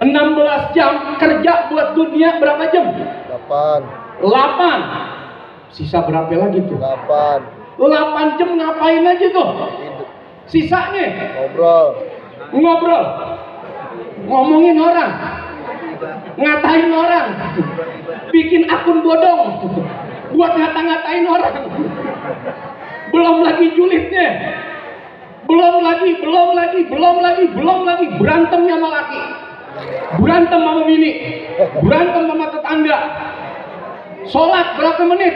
16 jam kerja buat dunia berapa jam? 8. Sisa berapa lagi tuh? 8 jam ngapain aja tuh? Sisanya ngobrol, ngomongin orang, ngatain orang, bikin akun bodong buat ngata-ngatain orang. Belum lagi julidnya, belum lagi berantemnya sama laki, berantem sama bini, berantem sama tetangga. Sholat berapa menit?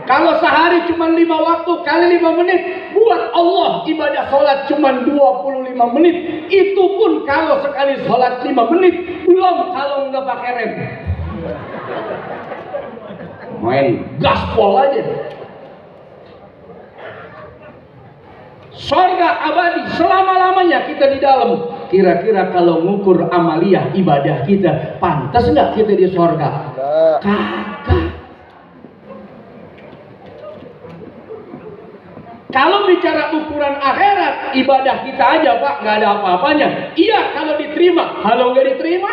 Kalau sehari cuma 5 waktu kali 5 menit, buat Allah ibadah sholat cuma 25 menit. Itu pun kalau sekali sholat 5 menit, belum kalau nggak pakai rem. Main gaspol aja. Surga abadi selama-lamanya kita di dalam. Kira-kira kalau ngukur amaliyah ibadah kita, pantas nggak kita di surga? Kagak. Kalau bicara ukuran akhirat, ibadah kita aja Pak, nggak ada apa-apanya. Iya kalau diterima, kalau nggak diterima,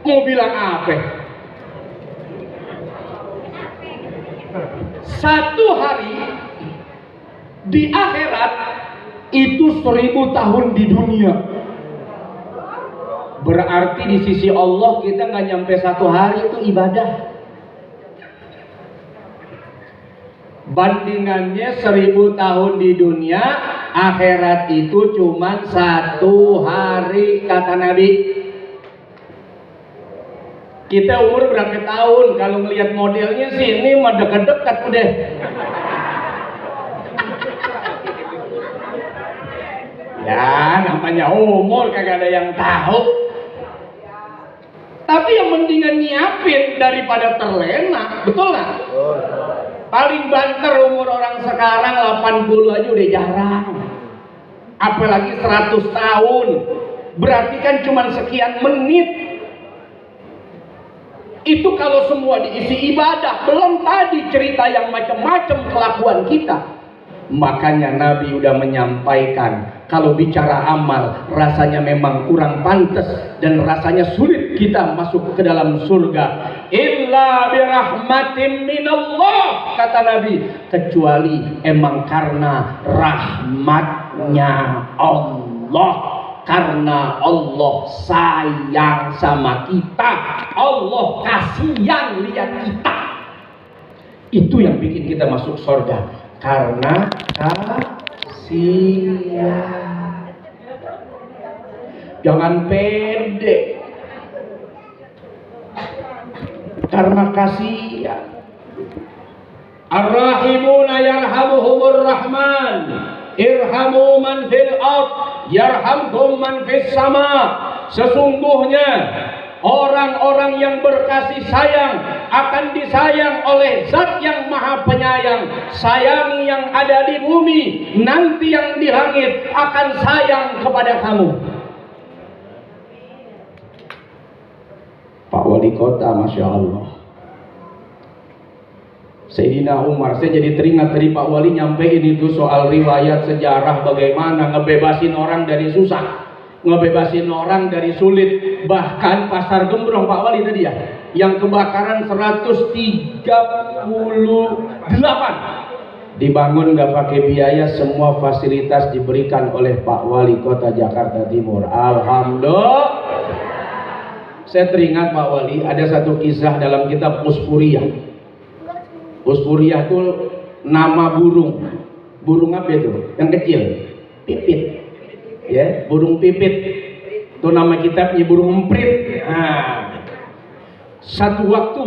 mau bilang apa? Satu hari di akhirat itu 1000 tahun di dunia. Berarti di sisi Allah kita nggak nyampe 1 hari itu ibadah. Bandingannya 1000 tahun di dunia, akhirat itu cuma 1 hari kata Nabi. Kita umur berapa tahun? Kalau ngelihat modelnya sih ini mah dekat-dekat udah. Ya namanya umur kagak ada yang tahu. Tapi yang mendingan nyiapin daripada terlena, betul nggak? Paling banter umur orang sekarang 80 aja udah jarang. Apalagi 100 tahun. Berarti kan cuma sekian menit. Itu kalau semua diisi ibadah, belum tadi cerita yang macam-macam kelakuan kita. Makanya Nabi udah menyampaikan, kalau bicara amal rasanya memang kurang pantas dan rasanya sulit kita masuk ke dalam surga. Illa birahmatin minallah, kata Nabi, kecuali emang karena rahmatnya Allah. Karena Allah sayang sama kita, Allah kasihan lihat kita. Itu yang bikin kita masuk surga. Karena kasihan. Jangan pede. Karena kasihan. Ar-rahimuna yarhamuhumur rahman. Irhamu man fil ard yarhamkum man fis sama. Sesungguhnya orang-orang yang berkasih sayang akan disayang oleh Zat yang Maha Penyayang. Sayangi yang ada di bumi, nanti yang di langit akan sayang kepada kamu. Pak Wali Kota, Masya Allah. Sayyidina Umar, saya jadi teringat tadi Pak Wali nyampein itu soal riwayat sejarah bagaimana ngebebasin orang dari susah, ngebebasin orang dari sulit. Bahkan Pasar Gembrong Pak Wali tadi ya, yang kebakaran 138 dibangun nggak pakai biaya, semua fasilitas diberikan oleh Pak Wali Kota Jakarta Timur. Alhamdulillah. Saya teringat Pak Wali, ada satu kisah dalam kitab Puspuriyah. Puspuriyah itu nama burung. Burung apa itu? Yang kecil. pipit. Ya, burung pipit. Itu nama kitabnya burung emprit. Nah, satu waktu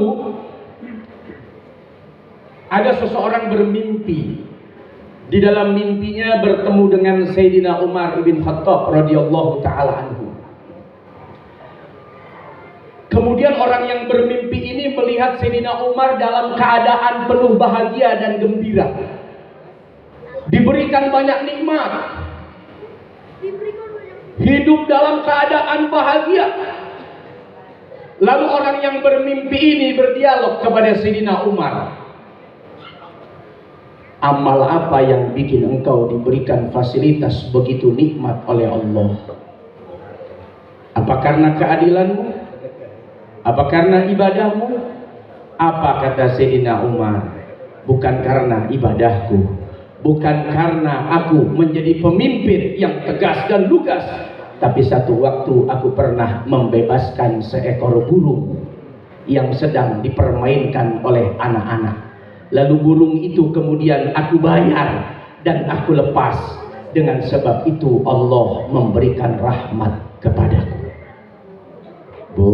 ada seseorang bermimpi. Di dalam mimpinya bertemu dengan Sayyidina Umar bin Khattab radhiyallahu taala anhu. Kemudian orang yang bermimpi ini melihat Sayyidina Umar dalam keadaan penuh bahagia dan gembira. Diberikan banyak nikmat. Hidup dalam keadaan bahagia. Lalu orang yang bermimpi ini berdialog kepada Sayyidina Umar. Amal apa yang bikin engkau diberikan fasilitas begitu nikmat oleh Allah? Apa karena keadilanmu? Apa karena ibadahmu? Apa kata Sayyidina Umar? Bukan karena ibadahku, bukan karena aku menjadi pemimpin yang tegas dan lugas, tapi satu waktu aku pernah membebaskan seekor burung yang sedang dipermainkan oleh anak-anak. Lalu burung itu kemudian aku bayar dan aku lepas. Dengan sebab itu Allah memberikan rahmat kepadaku. Bu,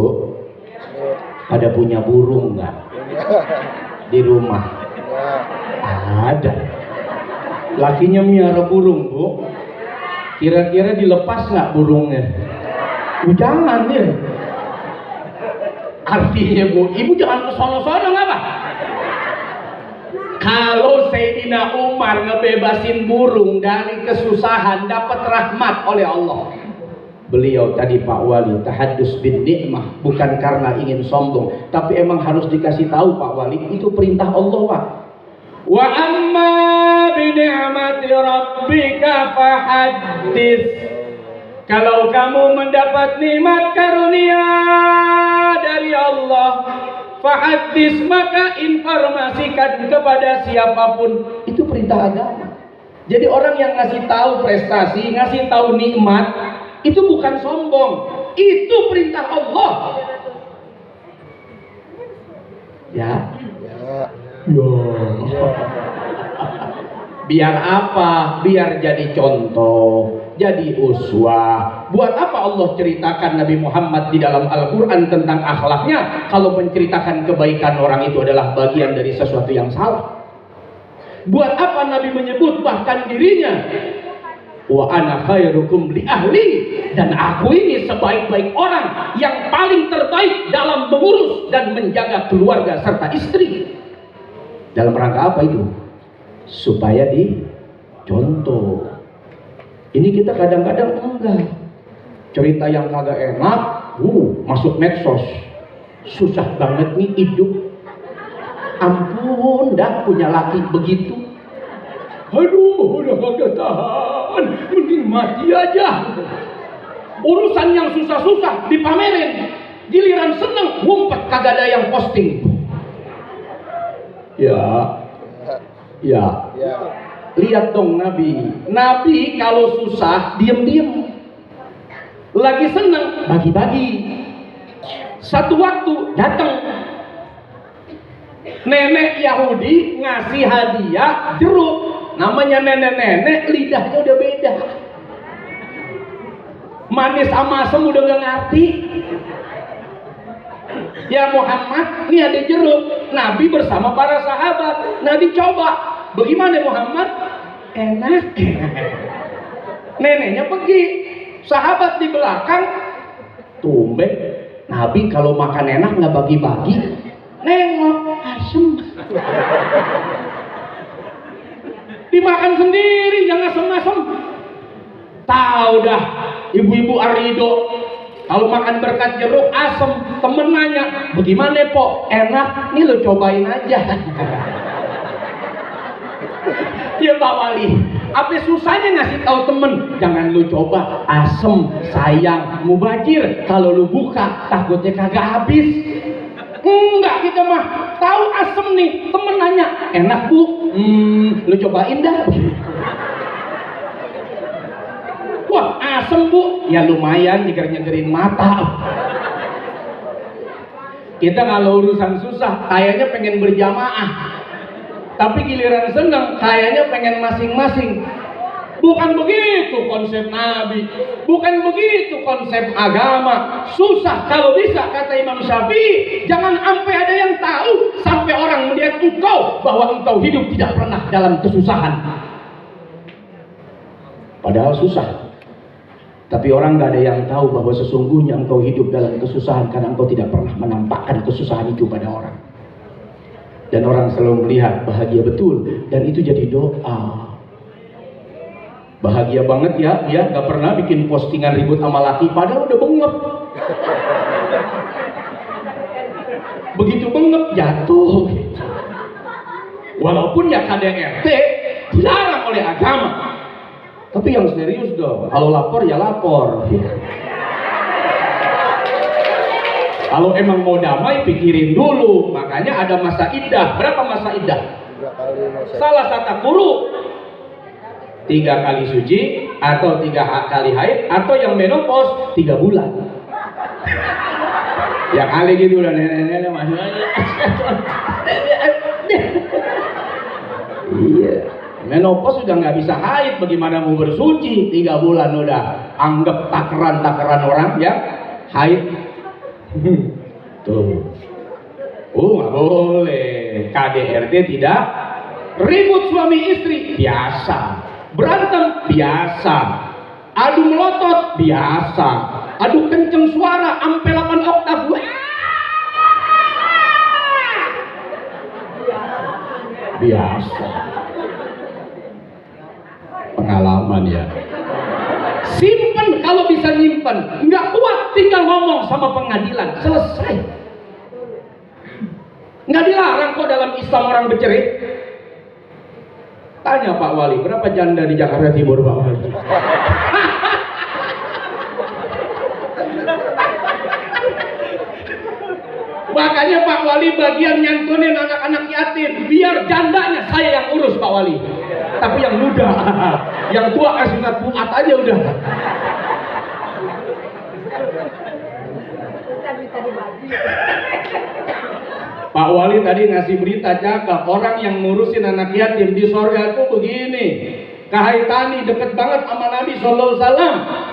ada punya burung nggak di rumah? Ada. Lakinya miara burung, Bu. Kira-kira dilepas nggak burungnya? Jangan ya. Artinya Bu, ibu jangan kesono-sono nggak Pak? Kalau Sayyidina Umar ngebebasin burung dari kesusahan, dapat rahmat oleh Allah. Beliau tadi Pak Wali tahaddus bin nikmah, bukan karena ingin sombong, tapi emang harus dikasih tahu Pak Wali, itu perintah Allah Pak. Wa amma bi ni'mati rabbika fahaddits. Kalau kamu mendapat nikmat karunia dari Allah, fahaddits, maka informasikan kepada siapapun. Itu perintah agama. Jadi orang yang ngasih tahu prestasi, ngasih tahu nikmat, itu bukan sombong, itu perintah Allah. Ya. Biar apa? Biar jadi contoh, jadi uswah. Buat apa Allah ceritakan Nabi Muhammad di dalam Al-Quran tentang akhlaknya, kalau menceritakan kebaikan orang itu adalah bagian dari sesuatu yang salah? Buat apa Nabi menyebut bahkan dirinya, wa ana khairukum li ahli, dan aku ini sebaik-baik orang yang paling terbaik dalam mengurus dan menjaga keluarga serta istri. Dalam rangka apa itu? Supaya dicontoh. Ini kita kadang-kadang enggak. Cerita yang kagak enak, masuk medsos. Susah banget nih hidup. Ampun, dah punya laki begitu. Aduh, udah kagak tahan, mending mati aja. Urusan yang susah-susah dipamerin, giliran seneng ngumpet kagak ada yang posting. Ya. Lihat dong Nabi kalau susah diem-diem, lagi seneng bagi-bagi. Satu waktu datang nenek Yahudi ngasih hadiah jeruk. Namanya nenek-nenek, lidahnya udah beda. Manis sama asam udah gak ngerti. Ya Muhammad, ini ada jeruk. Nabi bersama para sahabat. Nabi coba, bagaimana Muhammad? Enak. Neneknya pergi, sahabat di belakang. Tumben, Nabi kalau makan enak gak bagi-bagi. Nengok, asem. Dimakan sendiri, jangan asem-asem. Tahu dah ibu-ibu Arido kalau makan berkat jeruk asem. Temen nanya, bagaimana Po? Enak, nih lo cobain aja. Ya Pak Wali, apa susahnya ngasih tahu temen? Jangan lu coba, asem, sayang, mubazir. Kalau lu buka takutnya kagak habis. Enggak, kita mah tahu asem nih. Temen nanya, enak Bu? Lu cobain dah. Wah, asem Bu? Ya lumayan, nyeger-nyegerin mata. Kita kalau urusan susah kayaknya pengen berjamaah, tapi giliran seneng kayaknya pengen masing-masing. Bukan begitu konsep Nabi, bukan begitu konsep agama. Susah kalau bisa, kata Imam Syafi'i. Jangan sampai ada yang tahu, sampai orang melihat engkau bahwa engkau hidup tidak pernah dalam kesusahan. Padahal susah. Tapi orang gak ada yang tahu bahwa sesungguhnya engkau hidup dalam kesusahan karena engkau tidak pernah menampakkan kesusahan itu pada orang. Dan orang selalu melihat bahagia betul, dan itu jadi doa. Bahagia banget ya, dia gak pernah bikin postingan ribut sama laki, padahal udah bengep. Begitu bengep jatuh. Walaupun ya KDRT dilarang oleh agama, tapi yang serius dong. Kalau lapor ya lapor. Kalau emang mau damai pikirin dulu. Makanya ada masa iddah. Berapa masa iddah? Salah satu guru 3 kali suci, atau 3 kali haid, atau yang menopause 3 bulan. Ya kali gitu udah nenek-nenek masih aja. Iya, menopause sudah nggak bisa haid, bagaimana mau bersuci? 3 bulan udah anggap takaran orang ya haid. Tuh, nggak boleh. KDRT tidak. Ribut suami istri biasa. Berantem biasa, adu melotot biasa, adu kenceng suara sampai 8 oktav. Biasa. Pengalaman ya. Simpen kalau bisa nyimpen, nggak kuat tinggal ngomong sama pengadilan, selesai. Nggak dilarang kok dalam Islam orang bercerai. Tanya Pak Wali, berapa janda di Jakarta Timur Pak Wali? Makanya Pak Wali bagian nyantunin anak-anak yatim, biar jandanya saya yang urus Pak Wali. Tapi yang muda, yang tua kasih sunat buat aja udah. Pak Wali tadi ngasih berita cakep, orang yang ngurusin anak yatim di sorga itu begini, kahaitani deket banget sama Nabi SAW.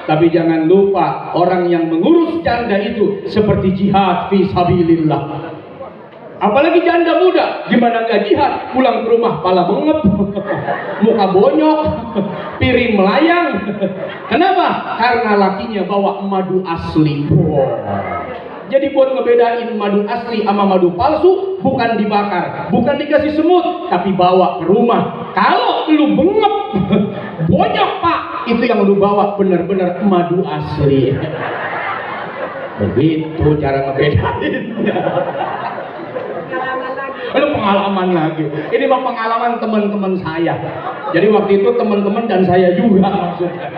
Tapi jangan lupa, orang yang mengurus janda itu seperti jihad fi sabilillah. Apalagi janda muda, gimana nggak jihad? Pulang ke rumah pala bengep, muka bonyok, piring melayang. Kenapa? Karena lakinya bawa madu asli. Jadi buat ngebedain madu asli sama madu palsu, bukan dibakar, bukan dikasih semut, tapi bawa ke rumah. Kalau lu bengep, bonyok Pak, itu yang lu bawa bener-bener madu asli. Begitu cara ngebedain. Lu pengalaman lagi. Ini mah pengalaman teman-teman saya. Jadi waktu itu teman-teman dan saya juga maksudnya.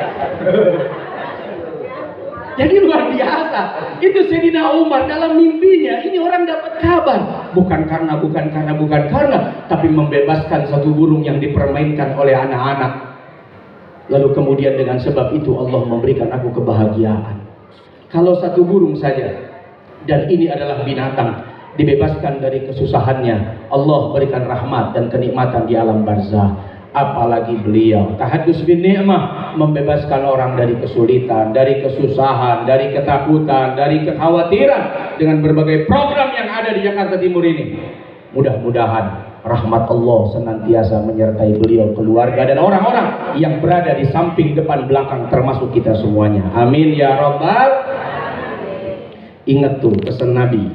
Jadi luar biasa. Itu Sayyidina Umar dalam mimpinya, ini orang dapat kabar. Bukan karena, tapi membebaskan satu burung yang dipermainkan oleh anak-anak. Lalu kemudian dengan sebab itu Allah memberikan aku kebahagiaan. Kalau satu burung saja, dan ini adalah binatang, dibebaskan dari kesusahannya, Allah berikan rahmat dan kenikmatan di alam barzah. Apalagi beliau tahadus bin ni'mah, membebaskan orang dari kesulitan, dari kesusahan, dari ketakutan, dari kekhawatiran dengan berbagai program yang ada di Jakarta Timur ini. Mudah-mudahan rahmat Allah senantiasa menyertai beliau, keluarga dan orang-orang yang berada di samping, depan, belakang, termasuk kita semuanya. Amin ya Rabbal. Ingat tuh pesan Nabi,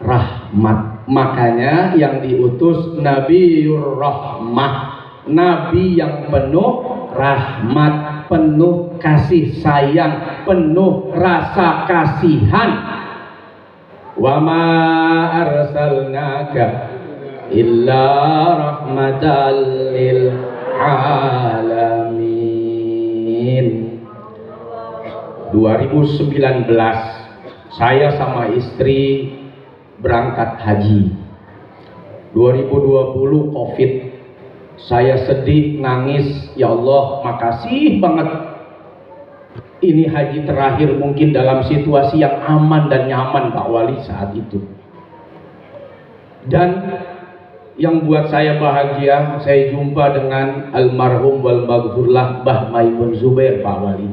rahmat. Makanya yang diutus Nabiur Rahmah, Nabi yang penuh rahmat, penuh kasih sayang, penuh rasa kasihan. Wa ma arsalnaka illa rahmatan lil alamin. 2019 saya sama istri berangkat haji. 2020 Covid. Saya sedih, nangis, ya Allah makasih banget. Ini haji terakhir mungkin dalam situasi yang aman dan nyaman Pak Wali saat itu. Dan yang buat saya bahagia, saya jumpa dengan almarhum wal maghfurlah Mbah Maimun Zubair, Pak Wali.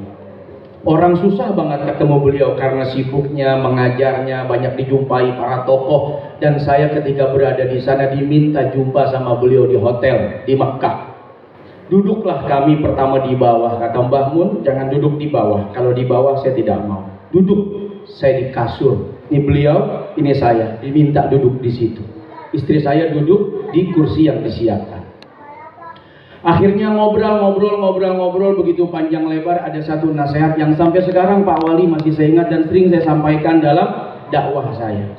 Orang susah banget ketemu beliau karena sibuknya, mengajarnya, banyak dijumpai para tokoh. Dan saya ketika berada di sana diminta jumpa sama beliau di hotel di Mekkah. Duduklah kami pertama di bawah, kata Mbah Mun, jangan duduk di bawah. Kalau di bawah saya tidak mau. Duduk, saya di kasur. Ini beliau, ini saya, diminta duduk di situ. Istri saya duduk di kursi yang disiapkan. Akhirnya ngobrol begitu panjang lebar. Ada satu nasihat yang sampai sekarang Pak Wali masih saya ingat dan sering saya sampaikan dalam dakwah saya.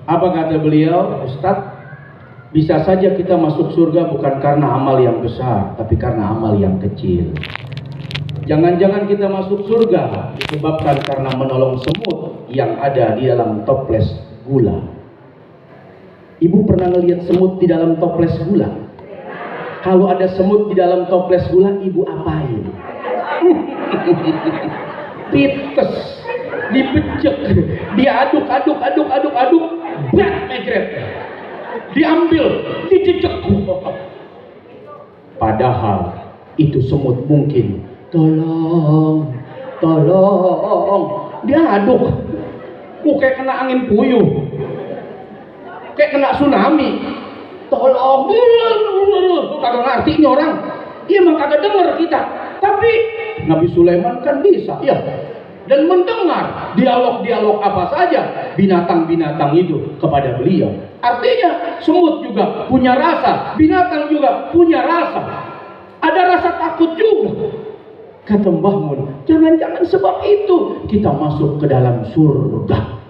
Apa kata beliau? Ustadz, bisa saja kita masuk surga bukan karena amal yang besar, tapi karena amal yang kecil. Jangan-jangan kita masuk surga disebabkan karena menolong semut yang ada di dalam toples gula. Ibu pernah ngelihat semut di dalam toples gula? Kalau ada semut di dalam toples gula, ibu apain? Pites, dibejek, diaduk, brak megret, diambil, dijejek. Padahal itu semut mungkin, tolong, diaduk, kayak kena angin puyuh, kayak kena tsunami. Tolong, kagak ngerti ini orang. Dia emang kagak dengar kita. Tapi Nabi Sulaiman kan bisa, ya. Dan mendengar dialog-dialog apa saja binatang-binatang itu kepada beliau. Artinya semut juga punya rasa, binatang juga punya rasa. Ada rasa takut juga. Kata Mbah Mun, jangan-jangan sebab itu kita masuk ke dalam surga.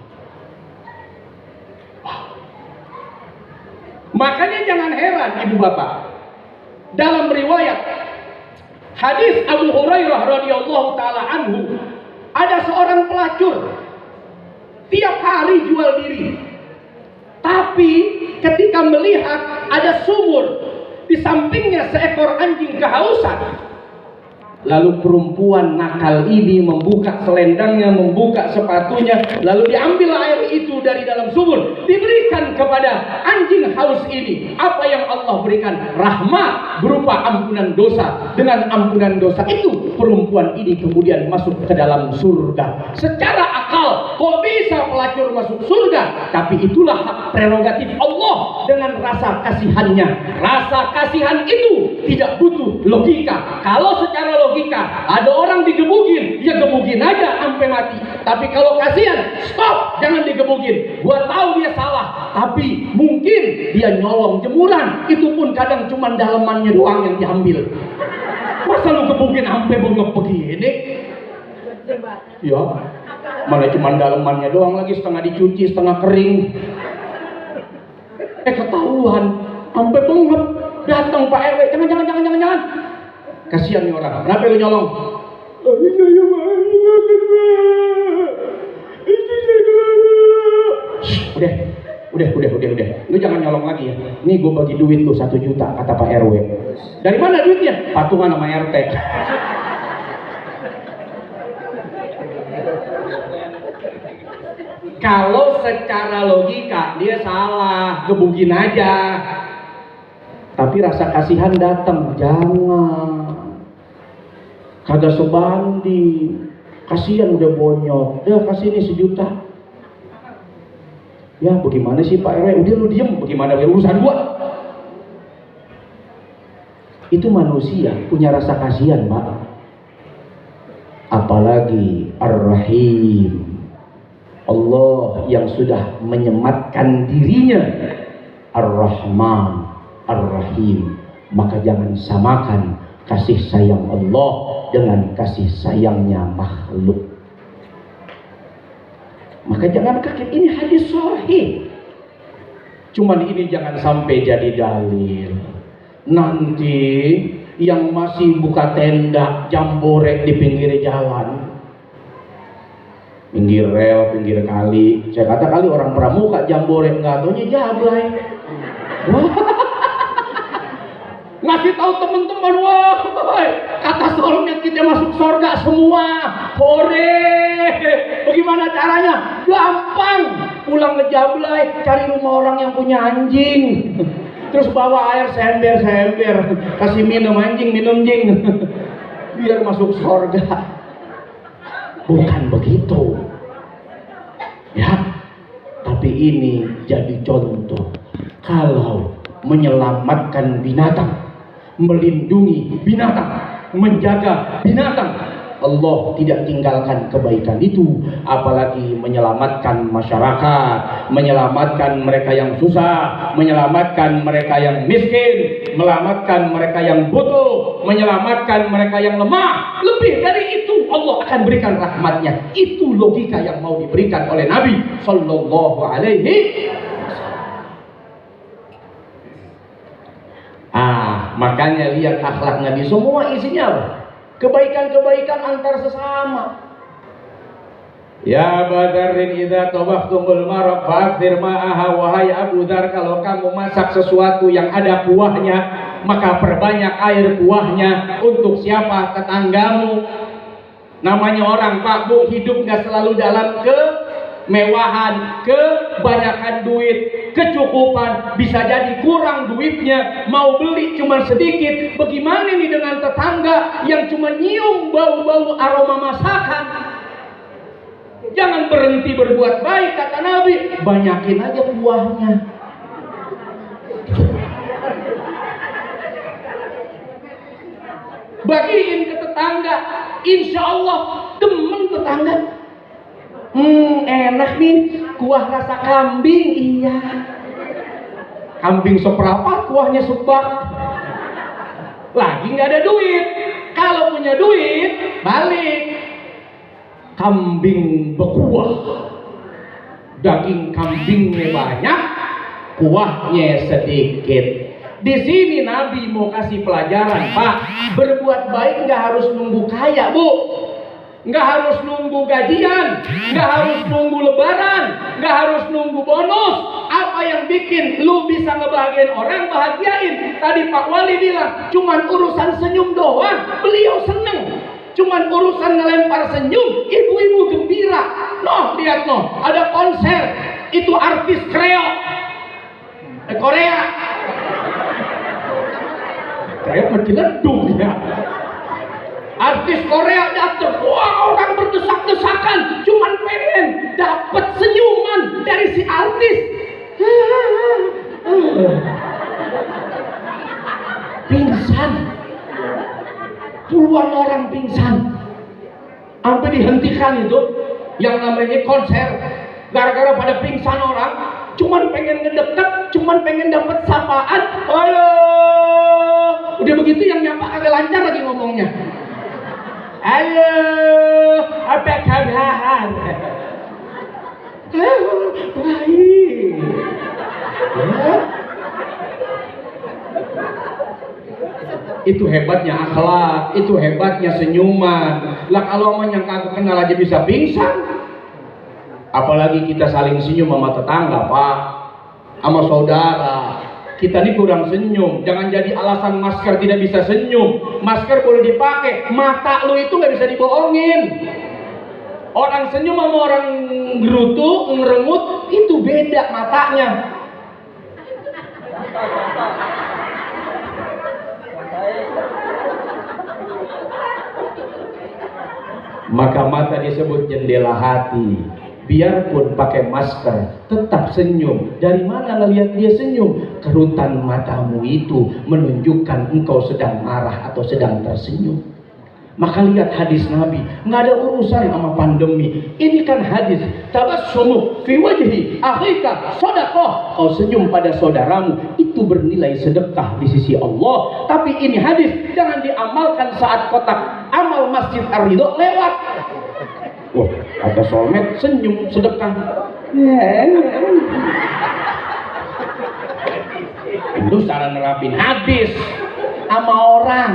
Makanya jangan heran ibu bapak, dalam riwayat hadis Abu Hurairah radhiyallahu taala anhu, ada seorang pelacur tiap hari jual diri, tapi ketika melihat ada sumur di sampingnya seekor anjing kehausan, lalu perempuan nakal ini membuka selendangnya, membuka sepatunya, lalu diambil air itu dari dalam sumur, diberikan kepada anjing haus ini. Apa yang Allah berikan? Rahmat berupa ampunan dosa. Dengan ampunan dosa itu, perempuan ini kemudian masuk ke dalam surga. Secara akal, kok bisa pelacur masuk surga? Tapi itulah hak prerogatif Allah dengan rasa kasihannya. Rasa kasihan itu tidak butuh logika. Kalau secara logika ada orang digebukin, ya gebukin aja sampai mati. Tapi kalau kasihan, stop, jangan digebukin. Gua tahu dia salah, tapi mungkin dia nyolong jemuran, itu pun kadang cuma dalemannya doang yang diambil. Masa lu gebukin sampai bengep begini? Ya, mana cuma dalemannya doang, lagi setengah dicuci, setengah kering. Ketahuan sampai bengep. Datang Pak RW, jangan. Kasihan nih orang. Kenapa lu nyolong? Udah. Lu jangan nyolong lagi ya. Nih gue bagi duit lu 1 juta, kata Pak RW. Dari mana duitnya? Patungan sama RT. Kalau secara logika dia salah, gebukin aja. Tapi rasa kasihan datang, jangan. Kagak sebanding. Kasihan udah bonyok, udah kasih ini 1 juta. Ya bagaimana sih Pak RW? Udah lu diem, bagaimana urusan gua? Itu manusia punya rasa kasihan Pak. Apalagi Ar-Rahim, Allah yang sudah menyematkan dirinya Ar-Rahman Ar-Rahim. Maka jangan samakan kasih sayang Allah dengan kasih sayangnya makhluk. Maka jangan kaget, ini hadis sahih. Cuman ini jangan sampai jadi dalil. Nanti yang masih buka tenda jambore di pinggir jalan, pinggir rel, pinggir kali. Saya kata kali orang pramuka jambore, nggak taunya jablay. Ngasih tahu teman-teman, wah, kata soulmate kita masuk surga semua. Hore, bagaimana caranya? Gampang, pulang ke Jablay, cari rumah orang yang punya anjing. terus bawa air seember, kasih minum anjing, minum jing, biar masuk surga. Bukan begitu, ya. Tapi ini jadi contoh kalau menyelamatkan binatang, melindungi binatang, menjaga binatang, Allah tidak tinggalkan kebaikan itu, apalagi menyelamatkan masyarakat, menyelamatkan mereka yang susah, menyelamatkan mereka yang miskin, menyelamatkan mereka yang butuh, menyelamatkan mereka yang lemah. Lebih dari itu Allah akan berikan rahmatnya. Itu logika yang mau diberikan oleh Nabi Sallallahu Alaihi Wasallam. Makanya lihat akhlak Nabi, semua isinya apa? Kebaikan-kebaikan antar sesama. Ya Badarin idza tabahtumul maraq fa'akthir ma'aha. Wahai Abu Dzar, kalau kamu masak sesuatu yang ada kuahnya, maka perbanyak air kuahnya. Untuk siapa? Tetanggamu. Namanya orang, Pak Bu, hidup nggak selalu dalam kemewahan, kebanyakan duit, kecukupan, bisa jadi kurang duitnya, mau beli cuma sedikit. Bagaimana nih dengan tetangga yang cuma nyium bau-bau aroma masakan? Jangan berhenti berbuat baik, kata Nabi, banyakin aja kuahnya. Bagiin ke tetangga, insya Allah demen tetangga. Enak nih kuah rasa kambing. Iya, kambing seberapa, kuahnya sebak. Lagi nggak ada duit. Kalau punya duit, balik. Kambing berkuah, daging kambingnya banyak, kuahnya sedikit. Di sini Nabi mau kasih pelajaran, Pak. Berbuat baik nggak harus nunggu kaya, Bu. Nggak harus nunggu gajian, nggak harus nunggu lebaran, nggak harus nunggu bonus. Apa yang bikin lu bisa ngebahagiain orang, bahagiain. Tadi Pak Wali bilang, cuman urusan senyum doang, beliau seneng. Cuman urusan ngelempar senyum, ibu-ibu gembira. Noh, lihat noh, ada konser, itu artis Korea. Kayak berjeleduk ya. Artis Korea datang, wah orang berdesak-desakan, cuman pengen dapat senyuman dari si artis. Pingsan, puluhan orang pingsan, sampai dihentikan itu yang namanya konser, gara-gara pada pingsan orang, cuman pengen ngedeket, cuman pengen dapat sapaan. Halo, udah begitu yang nyapa kagak lancar lagi ngomongnya. Halo, apa kabar? Baik. Itu hebatnya akhlak, itu hebatnya senyuman. Lah kalau sama yang kagak kenal aja bisa pingsan, apalagi kita saling senyum sama tetangga, Pak, sama saudara. Kita ini kurang senyum. Jangan jadi alasan masker tidak bisa senyum. Masker boleh dipakai, mata lu itu nggak bisa dibohongin. Orang senyum sama orang gerutu, ngerengut, itu beda matanya. Maka mata disebut jendela hati. Biarpun pakai masker, tetap senyum. Dari mana ngelihat dia senyum? Kerutan matamu itu menunjukkan engkau sedang marah atau sedang tersenyum. Maka lihat hadis Nabi, nggak ada urusan sama pandemi. Ini kan hadis tabassumu fi wajhi akhika shadaqah. Kau senyum pada saudaramu, itu bernilai sedekah di sisi Allah. Tapi ini hadis jangan diamalkan saat kotak amal Masjid Ar-Ridho lewat. Wah, ada soulmate senyum sedekah. Itu cara nerapin hadis sama orang,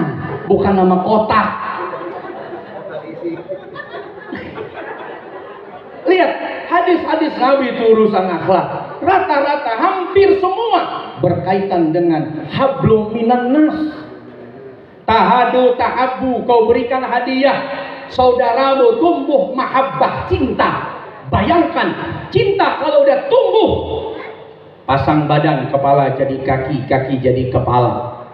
bukan sama kotak. Lihat hadis-hadis Nabi itu urusan akhlak. Rata-rata hampir semua berkaitan dengan hablum minan nas. Tahadu tahabu, kau berikan hadiah saudaramu, tumbuh mahabbah, cinta. Bayangkan cinta kalau udah tumbuh pasang badan, kepala jadi kaki, kaki jadi kepala.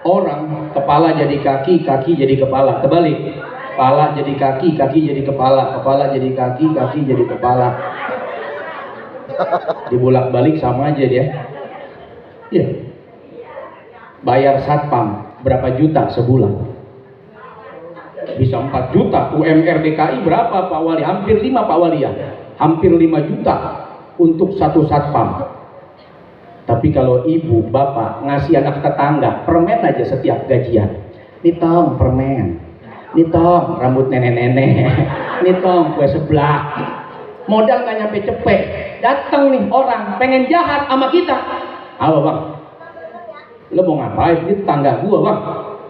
Orang kepala jadi kaki, kaki jadi kepala. Terbalik, kepala jadi kaki, kaki jadi kepala, kepala jadi kaki, kaki jadi kepala. Dibolak-balik sama aja dia. Iya. Bayar satpam berapa juta sebulan? Bisa 4 juta. UMR DKI berapa Pak Wali? Hampir 5 Pak Wali ya. Hampir 5 juta untuk satu satpam. Tapi kalau ibu, bapak ngasih anak tetangga permen aja setiap gajian. Nih tong permen. Nih tong rambut nenek-nenek. Nih tong kue seblak. Modal gak nyampe cepet. Datang nih orang pengen jahat sama kita. Apa bang? Lo mau ngapain? Ini tetangga gua bang,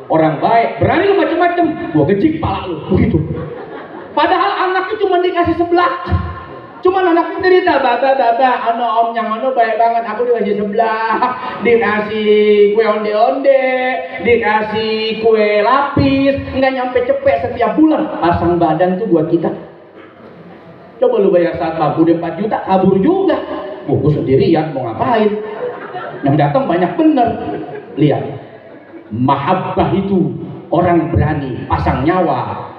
orang baik, berani lu macem-macem, gua gejik pala lu, begitu. Padahal anaknya cuma dikasih sebelah, cuma anaknya cerita, baba, ano om yang ano baik banget, aku dikasih sebelah, dikasih kue onde-onde, dikasih kue lapis, nggak nyampe cepet setiap bulan, pasang badan tuh buat kita. Coba lu bayar satpam, udah 4 juta, kabur juga, gua sendirian mau ngapain? Yang datang banyak bener. Lihat, mahabbah itu orang berani pasang nyawa.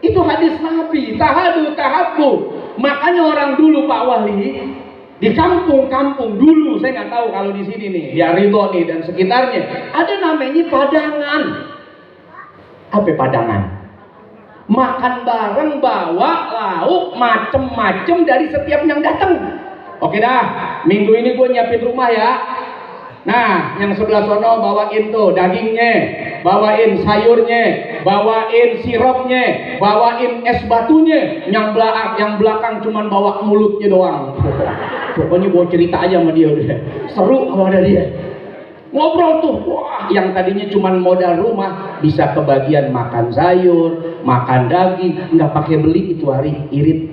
Itu hadis Nabi, tahadu tahabbu. Makanya orang dulu Pak Wali di kampung-kampung dulu, saya nggak tahu kalau di sini nih, ya Ridho nih dan sekitarnya, ada namanya padangan. Apa padangan? Makan bareng, bawa lauk macem-macem dari setiap yang datang. Oke dah, minggu ini gue nyiapin rumah ya. Nah, yang sebelah sono bawain tuh dagingnya, bawain sayurnya, bawain sirupnya, bawain es batunya. Yang belakang cuman bawa mulutnya doang. Pokoknya bawa cerita aja sama dia udah. Seru kalau ada dia. Ngobrol tuh, wah, yang tadinya cuman modal rumah bisa kebagian makan sayur, makan daging, nggak pakai beli itu hari irit.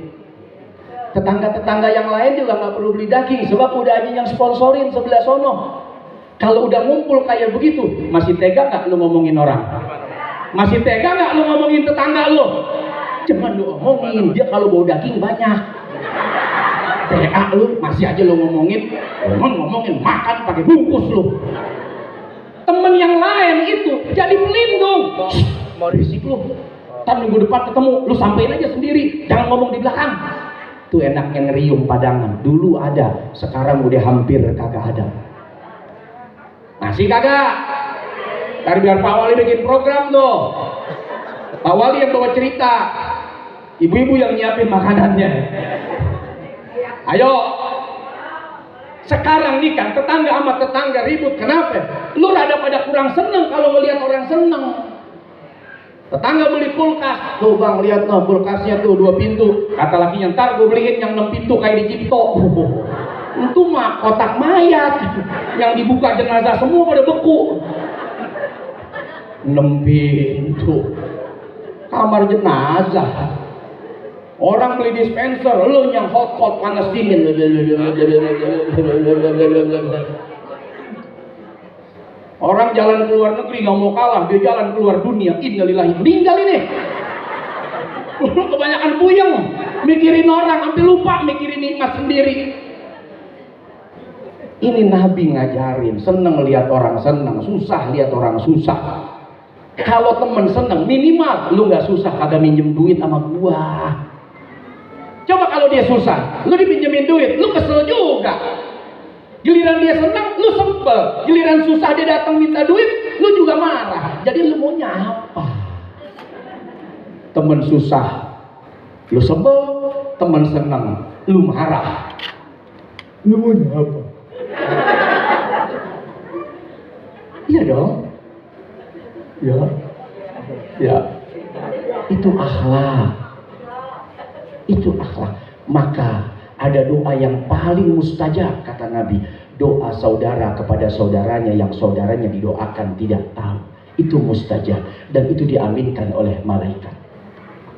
Tetangga-tetangga yang lain juga nggak perlu beli daging sebab udah ada yang sponsorin sebelah sono. Kalau udah ngumpul kayak begitu, masih tega nggak lu ngomongin orang? Masih tega nggak lu ngomongin tetangga lu? Jangan lu ngomongin, dia kalau bawa daging banyak. Tega lu, masih aja lu ngomongin makan pakai bungkus lu. Temen yang lain itu jadi pelindung. Mau berisik lu. Ntar minggu depan ketemu, lu sampein aja sendiri, jangan ngomong di belakang. Tuh enaknya ngeriung padangan. Dulu ada, sekarang udah hampir kagak ada. Masih kagak? Ntar biar Pak Wali bikin program tuh. Pak Wali yang bawa cerita, ibu-ibu yang nyiapin makanannya. Ayo. Sekarang nih kan tetangga sama tetangga ribut. Kenapa? Lu rada pada kurang seneng kalau ngelihat orang seneng. Tetangga beli kulkas, tuh bang lihat no kulkasnya tuh 2 pintu. Kata lakinya, ntar gue beliin yang 6 pintu kayak di Cipto. Itu mah kotak mayat, yang dibuka jenazah semua pada beku. 6 pintu, kamar jenazah. Orang beli dispenser, lu yang hot panas dingin. Orang jalan ke luar negeri nggak mau kalah, dia jalan keluar dunia. Innalillahi, meninggal ini. Kebanyakan puyeng, mikirin orang, sampai lupa mikirin nikmat sendiri. Ini Nabi ngajarin, seneng lihat orang seneng, susah lihat orang susah. Kalau temen seneng, minimal lu nggak susah kagak minjem duit sama gua. Coba kalau dia susah, lu dipinjemin duit, lu kesel juga. Giliran dia senang, lu sebel. Giliran susah dia datang minta duit, lu juga marah. Jadi lu maunya apa? Temen susah, lu sebel. Temen senang, lu marah. Lu maunya apa? Iya dong. Ya. Itu akhlak. Itu akhlak. Maka ada doa yang paling mustajab kata Nabi, doa saudara kepada saudaranya yang saudaranya didoakan tidak tahu. Itu mustajab dan itu diaminkan oleh malaikat.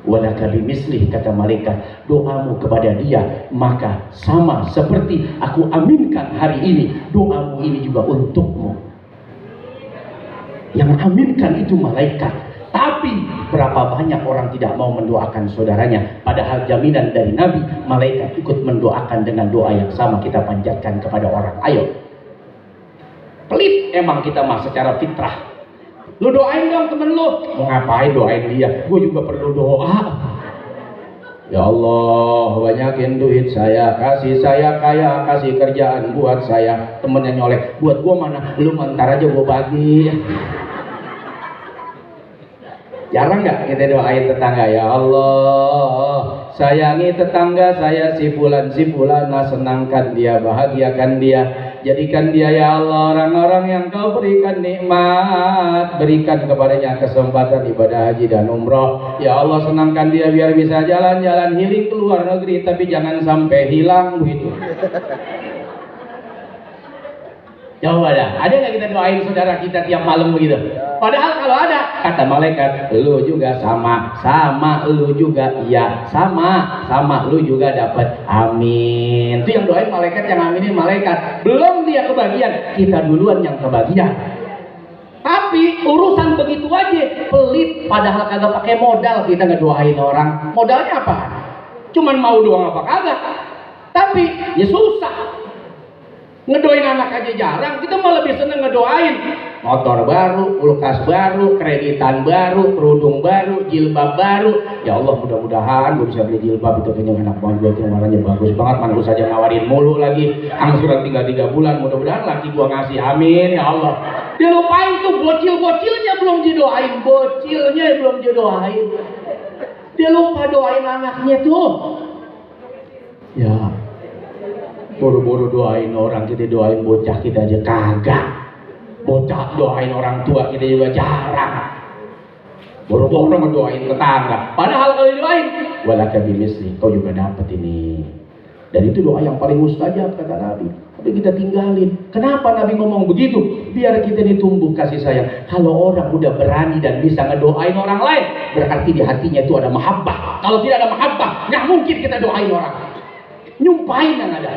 Walaka bimislih kata malaikat, doamu kepada dia maka sama seperti aku aminkan hari ini, doamu ini juga untukmu. Yang aminkan itu malaikat. Tapi berapa banyak orang tidak mau mendoakan saudaranya, padahal jaminan dari Nabi, malaikat ikut mendoakan dengan doa yang sama kita panjatkan kepada orang. Ayo, pelit emang kita mah secara fitrah. Lu doain dong temen lu. Mau ngapain doain dia? Gue juga perlu doa. Ya Allah, banyakin duit saya kaya, kasih kerjaan buat saya. Temennya nyolek, buat gua mana? Lu ntar aja gua bagi. Jarang nggak kita doain tetangga? Ya Allah, sayangi tetangga saya si fulan senangkan dia, bahagiakan dia, jadikan dia ya Allah orang-orang yang kau berikan nikmat, berikan kepadanya kesempatan ibadah haji dan umroh. Ya Allah, senangkan dia biar bisa jalan-jalan healing ke luar negeri, tapi jangan sampai hilang begitu. Coba dah, ada nggak kita doain saudara kita tiap malam begitu? Padahal kalau ada, kata malaikat, lu juga sama lu juga, iya sama lu juga dapat, amin. Itu yang doain malaikat, yang aminin malaikat. Belum dia kebagian, kita duluan yang kebagian. Tapi urusan begitu aja pelit, padahal kagak pakai modal kita ngedoain orang. Modalnya apa? Cuman mau doang apa kagak? Tapi ya susah. Ngedoain anak aja jarang, kita malah lebih seneng ngedoain motor baru, kulkas baru, kreditan baru, kerudung baru, jilbab baru. Ya Allah, mudah-mudahan gue bisa beli jilbab itu, kayaknya enak banget, gue warnanya bagus banget, mana gue saja nawarin mulu lagi, angsuran tinggal 3 bulan, mudah-mudahan laki gue ngasih, amin ya Allah. Dia lupain tuh bocil-bocilnya belum didoain, dia lupa doain anaknya tuh. Ya, boro-boro doain orang, kita doain bocah kita aja kagak. Bocah doain orang tua kita juga jarang. Boro-boro ngedoain tetangga. Padahal kalau didoain, walaka bimisli, kau juga dapat ini. Dan itu doa yang paling mustajab kata Nabi. Tapi kita tinggalin. Kenapa Nabi ngomong begitu? Biar kita ditumbuh kasih sayang. Kalau orang udah berani dan bisa ngedoain orang lain, berarti di hatinya itu ada mahabbah. Kalau tidak ada mahabbah, nggak mungkin kita doain orang. Nyumpain yang ada.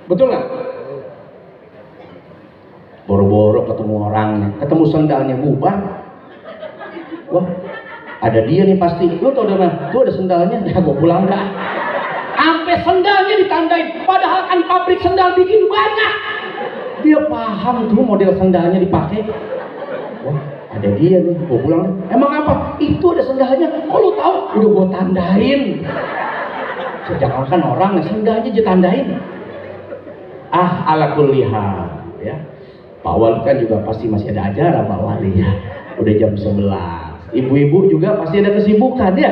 Betul nggak? Boro-boro ketemu orangnya, ketemu sendalnya bubar. Wah, ada dia nih pasti. Lu tau udah mana? Tuh ada sendalnya. Ya gua pulang dah. Sampai sendalnya ditandain. Padahal kan pabrik sendal bikin banyak. Dia paham tuh model sendalnya dipakai. Wah, ada dia nih. Gua pulang dah. Emang apa? Itu ada sendalnya. Kok lu tahu? Udah gua tandain. Sejak kan orang sendalnya ditandain. Ala kulli hal, ya. Pak Wali kan juga pasti masih ada acara Pak Wali ya. Udah jam 11. Ibu-ibu juga pasti ada kesibukan ya.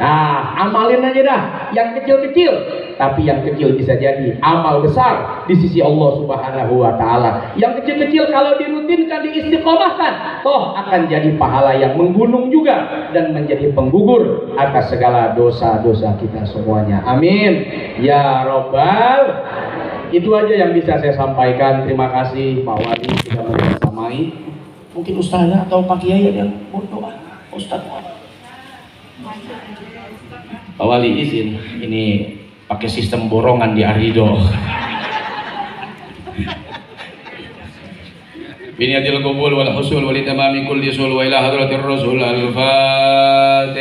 Nah, amalin aja dah yang kecil-kecil, tapi yang kecil bisa jadi amal besar di sisi Allah Subhanahu wa taala. Yang kecil-kecil kalau dirutinkan, diistiqomahkan, toh akan jadi pahala yang menggunung juga dan menjadi penggugur atas segala dosa-dosa kita semuanya. Amin ya robbal. Itu aja yang bisa saya sampaikan. Terima kasih Pak Wali sudah membersamai. Mungkin Ustazah atau Pak Kiai yang berdoa. Ustaz. Pak Wali izin, ini pakai sistem borongan di Arido. Biniyatil qubul wal husul wal tamami kulli sul wa ila hadratir rasul al-Fatihah.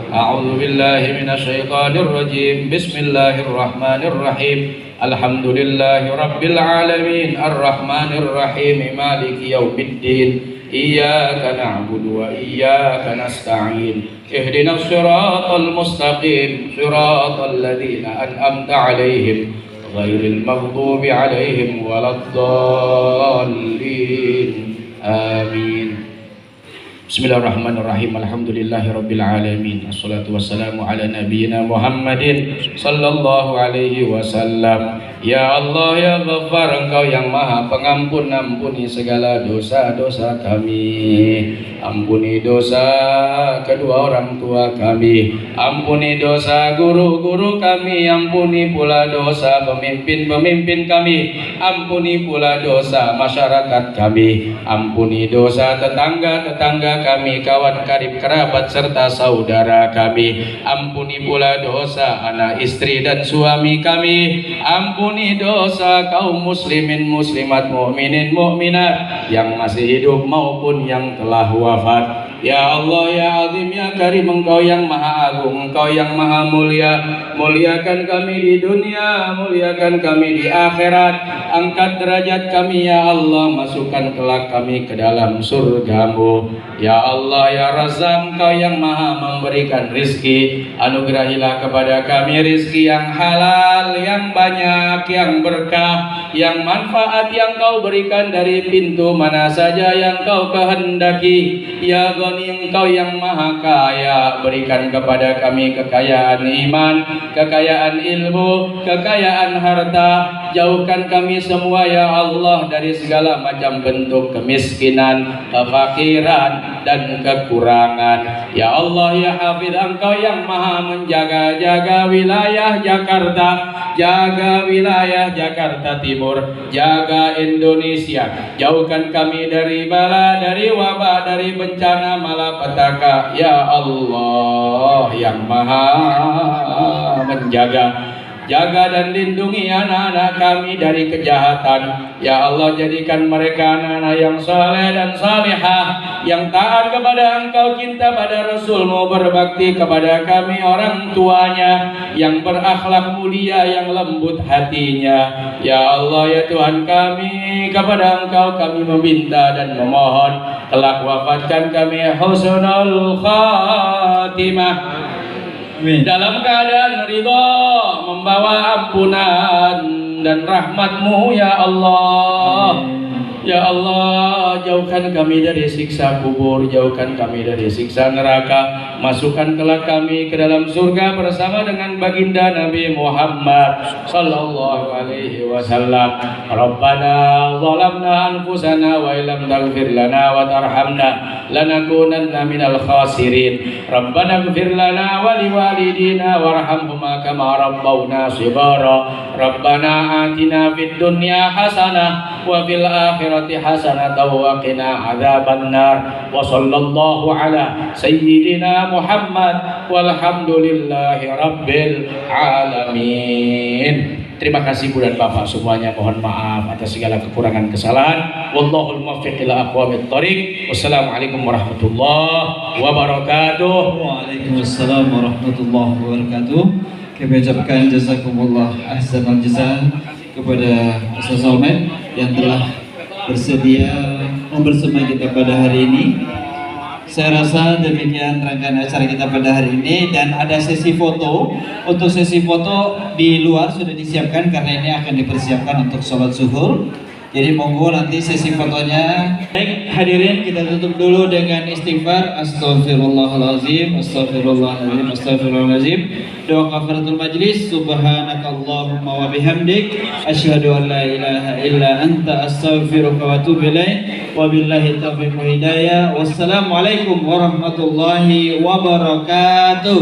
A'udzu billahi minasy syaithanir rajim. Bismillahirrahmanir rahim. Alhamdulillahi rabbil alamin arrahmanir rahim maliki yaumiddin iyyaka na'budu wa iyyaka nasta'in ihdinas siratal mustaqim siratal ladzina an'amta 'alaihim ghairil maghdubi 'alaihim waladdallin amin. Bismillahirrahmanirrahim. Alhamdulillahirabbil alamin. Assalatu wassalamu ala nabiyyina Muhammadin sallallahu alaihi wasallam. Ya Allah ya Ghaffar, Engkau yang Maha Pengampun, ampuni segala dosa-dosa kami. Ampuni dosa kedua orang tua kami. Ampuni dosa guru-guru kami. Ampuni pula dosa pemimpin-pemimpin kami. Ampuni pula dosa masyarakat kami. Ampuni dosa tetangga-tetangga kami, kawan karib kerabat serta saudara kami. Ampuni pula dosa anak istri dan suami kami. Ampuni dosa kaum muslimin muslimat, mukminin mukminat yang masih hidup maupun yang telah wafat. Ya Allah, ya Azim, ya Karim, Engkau yang Maha Agung, Engkau yang Maha Mulia. Muliakan kami di dunia, muliakan kami di akhirat. Angkat derajat kami ya Allah, masukkan kelak kami ke dalam surga-Mu. Ya Allah, ya Razzaq, Engkau yang Maha memberikan rizki. Anugerahilah kepada kami rizki yang halal, yang banyak, yang berkah, yang manfaat yang Kau berikan dari pintu mana saja yang Kau kehendaki. Ya Ghani, Engkau yang Maha Kaya, berikan kepada kami kekayaan iman, kekayaan ilmu, kekayaan harta. Jauhkan kami semua ya Allah dari segala macam bentuk kemiskinan, kefakiran, dan kekurangan. Ya Allah, ya Hafidz, Engkau yang Maha menjaga-jaga wilayah Jakarta, jaga wilayah Jakarta Timur, jaga Indonesia. Jauhkan kami dari bala, dari wabah, dari bencana malapetaka. Ya Allah yang Maha menjaga, jaga dan lindungi anak-anak kami dari kejahatan. Ya Allah, jadikan mereka anak-anak yang saleh dan salihah, yang taat kepada Engkau, cinta pada Rasul-Mu, berbakti kepada kami orang tuanya, yang berakhlak mulia, yang lembut hatinya. Ya Allah, ya Tuhan kami, kepada Engkau kami meminta dan memohon, kelak wafatkan kami husnul khatimah, dalam keadaan ridha, membawa ampunan dan rahmat-Mu ya Allah. Ya Allah, jauhkan kami dari siksa kubur, jauhkan kami dari siksa neraka. Masukkan kelak kami ke dalam surga bersama dengan baginda Nabi Muhammad sallallahu alaihi wasallam. Rabbana zalamna anfusana wa illam taghfir lana wa tarhamna lanakunanna minal khasirin. Rabbana ighfir lana wa liwalidina warhamhuma kama rabbawna shighara. Rabbana atina fid dunya hasanah wa fil akhirati hasanatan wa qina adzabannar. Wa sallallahu ala sayyidina Muhammad walhamdulillahi rabbil alamin. Terima kasih Bu dan Bapak semuanya, mohon maaf atas segala kekurangan kesalahan. Wallahul muwaffiq ila aqwamit thoriq. Wassalamualaikum warahmatullahi wabarakatuh. Waalaikumsalam warahmatullahi wabarakatuh. Kami ucapkan jazakumullah ahsanal jazaa kepada Ustaz Salman yang telah bersedia membersama kita pada hari ini. Saya rasa demikian rangkaian acara kita pada hari ini, dan ada sesi foto. Untuk sesi foto di luar sudah disiapkan karena ini akan dipersiapkan untuk sholat zuhur. Jadi monggo nanti sesi fotonya. Baik hadirin, kita tutup dulu dengan istighfar. Astaghfirullahalazim, astaghfirullahalazim, astaghfirullahalazim. Doa kafaratul majlis. Subhanakallahumma wa bihamdik, asyhadu an la ilaha illa anta, astaghfiruka wa atubu ilaik. Wabillahi taufiq wa hidayah. Wassalamualaikum warahmatullahi wabarakatuh.